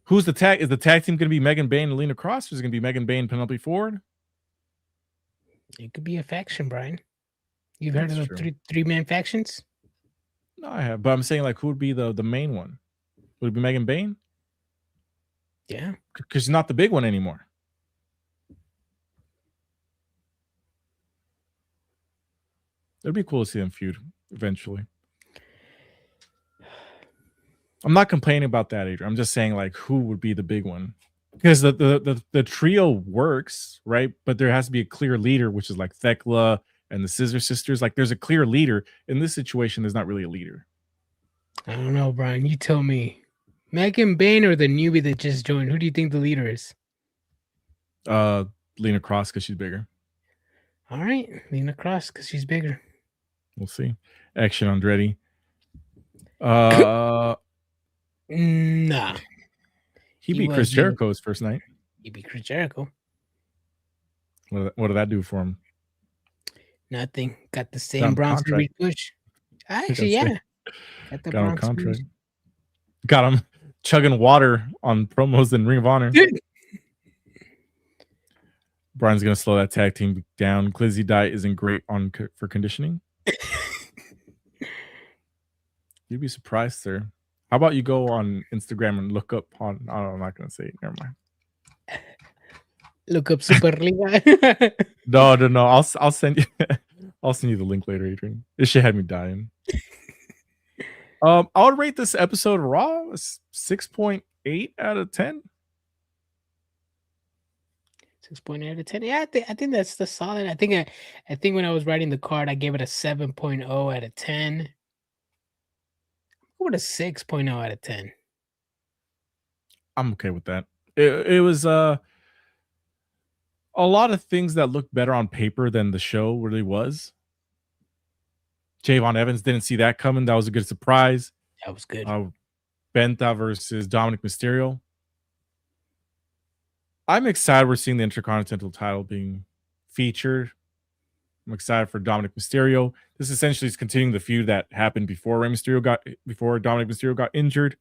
who's the tag? Is the tag team going to be Megan Bayne and Lena Cross? Or is it going to be Megan Bayne and Penelope Ford? It could be a faction, Brian. You've heard of the three-man factions? No, I have, but I'm saying, like, who would be the main one? Would it be Megan Bayne? Yeah, because she's not the big one anymore. It'd be cool to see them feud eventually. I'm not complaining about that, Adrian. I'm just saying, like, who would be the big one? Because the trio works, right? But there has to be a clear leader, which is like Thekla and the Scissor Sisters. Like, there's a clear leader. In this situation, there's not really a leader. I don't know, Brian. You tell me. Megan Bayne or the newbie that just joined? Who do you think the leader is? Lena Cross, because she's bigger. All right, Lena Cross, because she's bigger. We'll see. Action Andretti. Nah. He beat Chris Jericho's first night. He beat Chris Jericho. What did that do for him? Nothing. Got the same Bronze Reed push. Actually, yeah. Got the Bronze contract. Got him chugging water on promos in Ring of Honor. Brian's gonna slow that tag team down. Glizzy diet isn't great for conditioning. You'd be surprised, sir. How about you go on Instagram and look up on? Oh, I'm not gonna say it. Never mind. Look up Superliga. No. I'll send you. I'll send you the link later, Adrian. This shit had me dying. I would rate this episode of Raw 6.8 out of 10. 6.8 out of 10. Yeah, I think that's the solid. I think when I was writing the card, I gave it a 7.0 out of 10. What a 6.0 out of 10. I'm okay with that. It was a a lot of things that look better on paper than the show really was. Javon Evans, didn't see that coming. That was a good surprise. That was good. Penta versus Dominic Mysterio. I'm excited we're seeing the Intercontinental title being featured. I'm excited for Dominic Mysterio. This essentially is continuing the feud that happened before Dominic Mysterio got injured.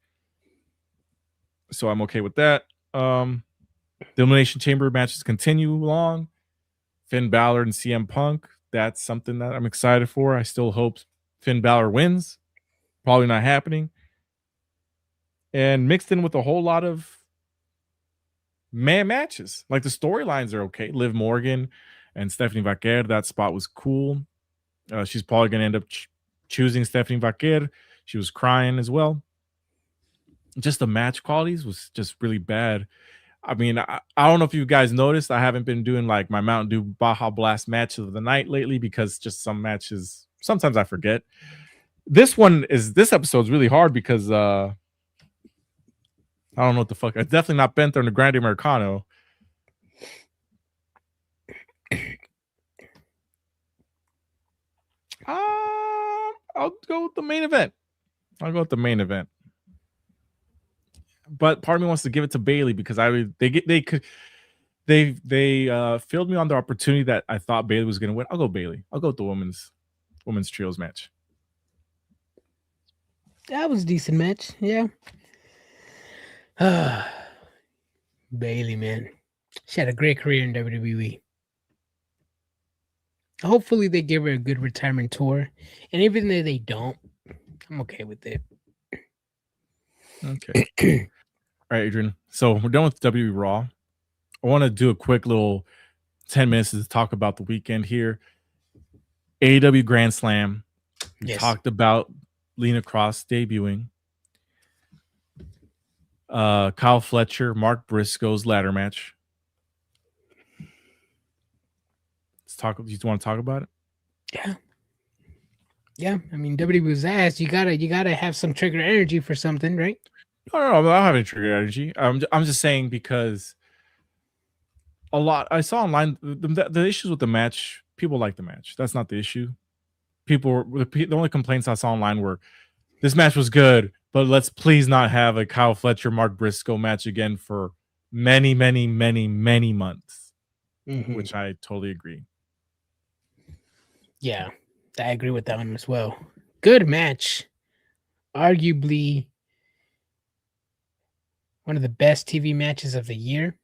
So I'm okay with that. The Elimination Chamber matches continue along. Finn Balor and CM Punk. That's something that I'm excited for. I still hope Finn Balor wins. Probably not happening. And mixed in with a whole lot of man matches. Like the storylines are okay. Liv Morgan and Stephanie Vaquer, that spot was cool. She's probably going to end up choosing Stephanie Vaquer. She was crying as well. Just the match qualities was just really bad. I mean, I don't know if you guys noticed, I haven't been doing like my Mountain Dew Baja Blast match of the night lately because just some matches, sometimes I forget. This episode's really hard because I don't know what the fuck. It's definitely not Penta and the Grande Americano. I'll go with the main event. But part of me wants to give it to Bayley because they filled me on the opportunity that I thought Bayley was going to win. I'll go Bayley. I'll go with the women's trios match. That was a decent match. Yeah. Bayley, man. She had a great career in WWE. Hopefully they give her a good retirement tour. And even if they don't, I'm okay with it. Okay. All right, Adrian. So we're done with WWE Raw. I want to do a quick little 10 minutes to talk about the weekend here. AEW Grand Slam. We talked about Lena Cross debuting. Kyle Fletcher, Mark Briscoe's ladder match. You want to talk about it? Yeah. I mean, WWE was asked. You gotta have some trigger energy for something, right? No, I don't have any trigger energy. I'm just saying because a lot I saw online the issues with the match. People like the match. That's not the issue. The only complaints I saw online were this match was good, but let's please not have a Kyle Fletcher Mark Briscoe match again for many, many, many, many months. Which I totally agree. Yeah, I agree with that one as well. Good match. Arguably one of the best TV matches of the year.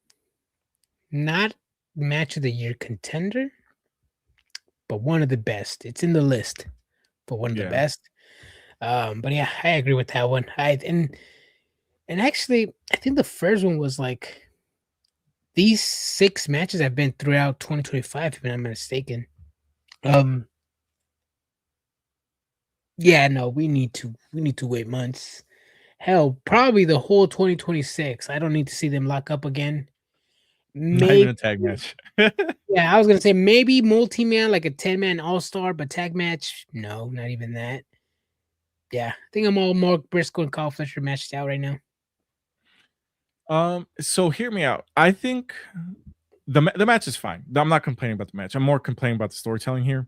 Not match of the year contender, but one of the best. It's in the list for one of the best. But yeah, I agree with that one. And actually, I think the first one was like these 6 matches have been throughout 2025, if I'm not mistaken. Yeah, no, we need to wait months. Hell, probably the whole 2026. I don't need to see them lock up again. Not even a tag match. Yeah, I was gonna say maybe multi-man, like a 10-man all-star, but tag match, no, not even that. Yeah, I think I'm all Mark Briscoe and Kyle Fletcher matched out right now. So hear me out. I think the match is fine. I'm not complaining about the match. I'm more complaining about the storytelling here.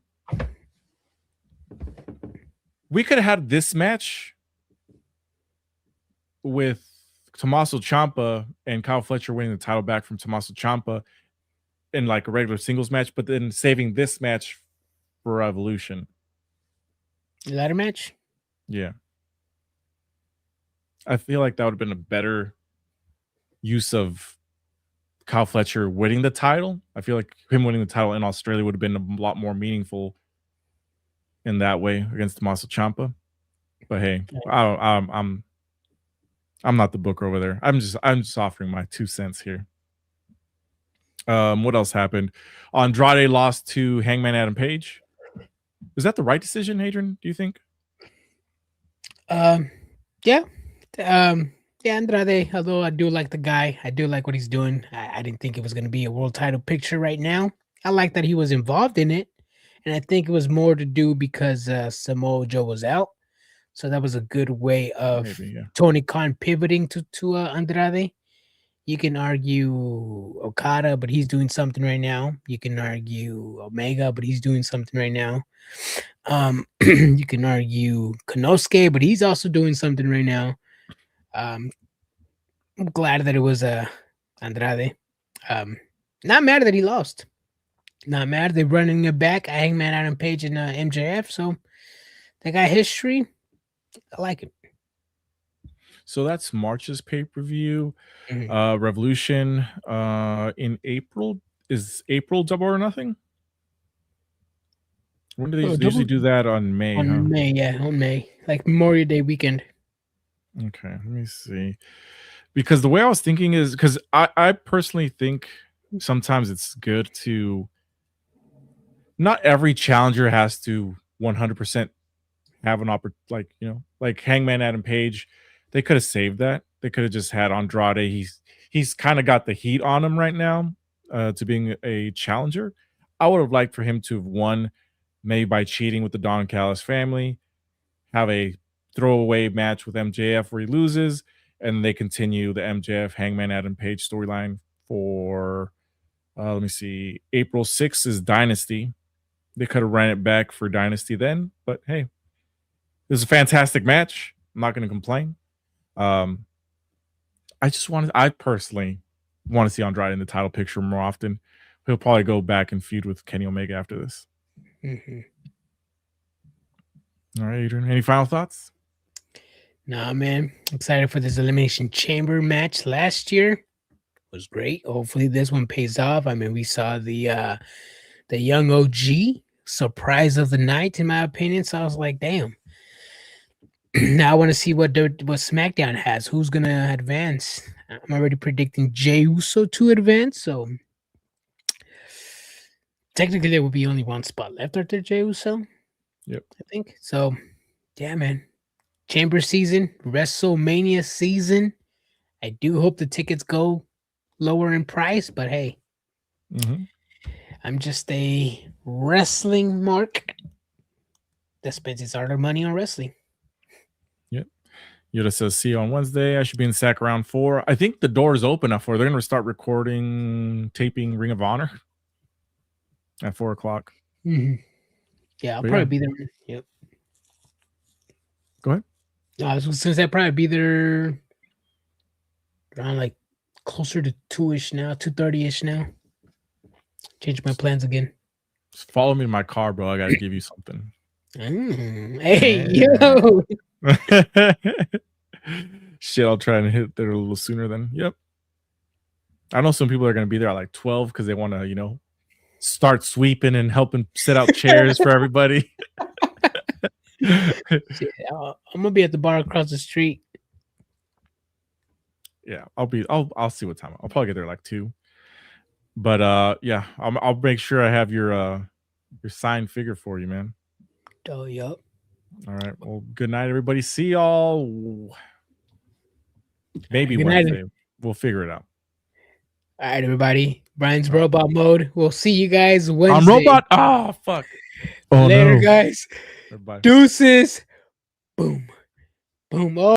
We could have had this match with Tommaso Ciampa and Kyle Fletcher winning the title back from Tommaso Ciampa in like a regular singles match, but then saving this match for Evolution. Ladder match? Yeah. I feel like that would have been a better use of Kyle Fletcher winning the title. I feel like him winning the title in Australia would have been a lot more meaningful in that way against Tommaso Ciampa. But hey, I'm not the booker over there. I'm just offering my 2 cents here. What else happened? Andrade lost to Hangman Adam Page. Is that the right decision, Adrian? Do you think? Yeah. Andrade, although I do like the guy, I do like what he's doing. I didn't think it was going to be a world title picture right now. I like that he was involved in it, and I think it was more to do because Samoa Joe was out. So that was a good way of Tony Khan pivoting to Andrade. You can argue Okada, but he's doing something right now. You can argue Omega, but he's doing something right now. You can argue Konosuke, but he's also doing something right now. I'm glad that it was Andrade. Not mad that he lost. Not mad they're running it back. Hangman Adam Page and MJF. So they got history. I like it. So that's March's pay-per-view. Mhm. Revolution in April. Is April Double or Nothing? When do they usually do that? On May, On huh? May, yeah, on May. Like Memorial Day weekend. Okay, let me see. Because the way I was thinking is because I personally think sometimes it's good to not every challenger has to 100% have an opportunity, like Hangman Adam Page. They could have saved that. They could have just had Andrade. He's kind of got the heat on him right now to being a challenger. I would have liked for him to have won maybe by cheating with the Don Callis family, have a throwaway match with MJF where he loses, and they continue the MJF Hangman Adam Page storyline for let me see, April 6th is Dynasty. They could have ran it back for Dynasty then, but hey, it was a fantastic match. I'm not going to complain. I personally want to see Andrade in the title picture more often. He'll probably go back and feud with Kenny Omega after this. Mm-hmm. All right, Adrian, any final thoughts? Nah, man. Excited for this Elimination Chamber match last year. Was great. Hopefully this one pays off. I mean, we saw the young OG surprise of the night, in my opinion. So I was like, damn. Now I want to see what SmackDown has. Who's gonna advance? I'm already predicting Jey Uso to advance. So technically, there will be only one spot left after Jey Uso. Yep. I think so. Yeah, man. Chamber season, WrestleMania season. I do hope the tickets go lower in price, but hey, I'm just a wrestling mark that spends its hard-earned money on wrestling. Yep. Yoda says, see you on Wednesday. I should be in SAC around 4. I think the door is open up for. They're going to start taping Ring of Honor at 4 o'clock. Mm-hmm. Yeah, I'll probably be there. Yep. Go ahead. Since I'll probably be there around like closer to 2-ish now, 2:30-ish now. Change my plans again. Just follow me in my car, bro. I got to give you something. Hey, yo. Shit, I'll try and hit there a little sooner then. Yep. I know some people are going to be there at like 12 because they want to, start sweeping and helping set out chairs for everybody. Shit, I'm gonna be at the bar across the street. Yeah, I'll see what time. I'll probably get there like 2. But yeah, I'll make sure I have your signed figure for you, man. Oh, yep. All right. Well, good night, everybody. See y'all maybe Wednesday. We'll figure it out. All right, everybody. Brian's robot mode. We'll see you guys Wednesday. I'm robot. Oh, fuck. Later, guys. Everybody. Deuces. Boom. Boom. Oh.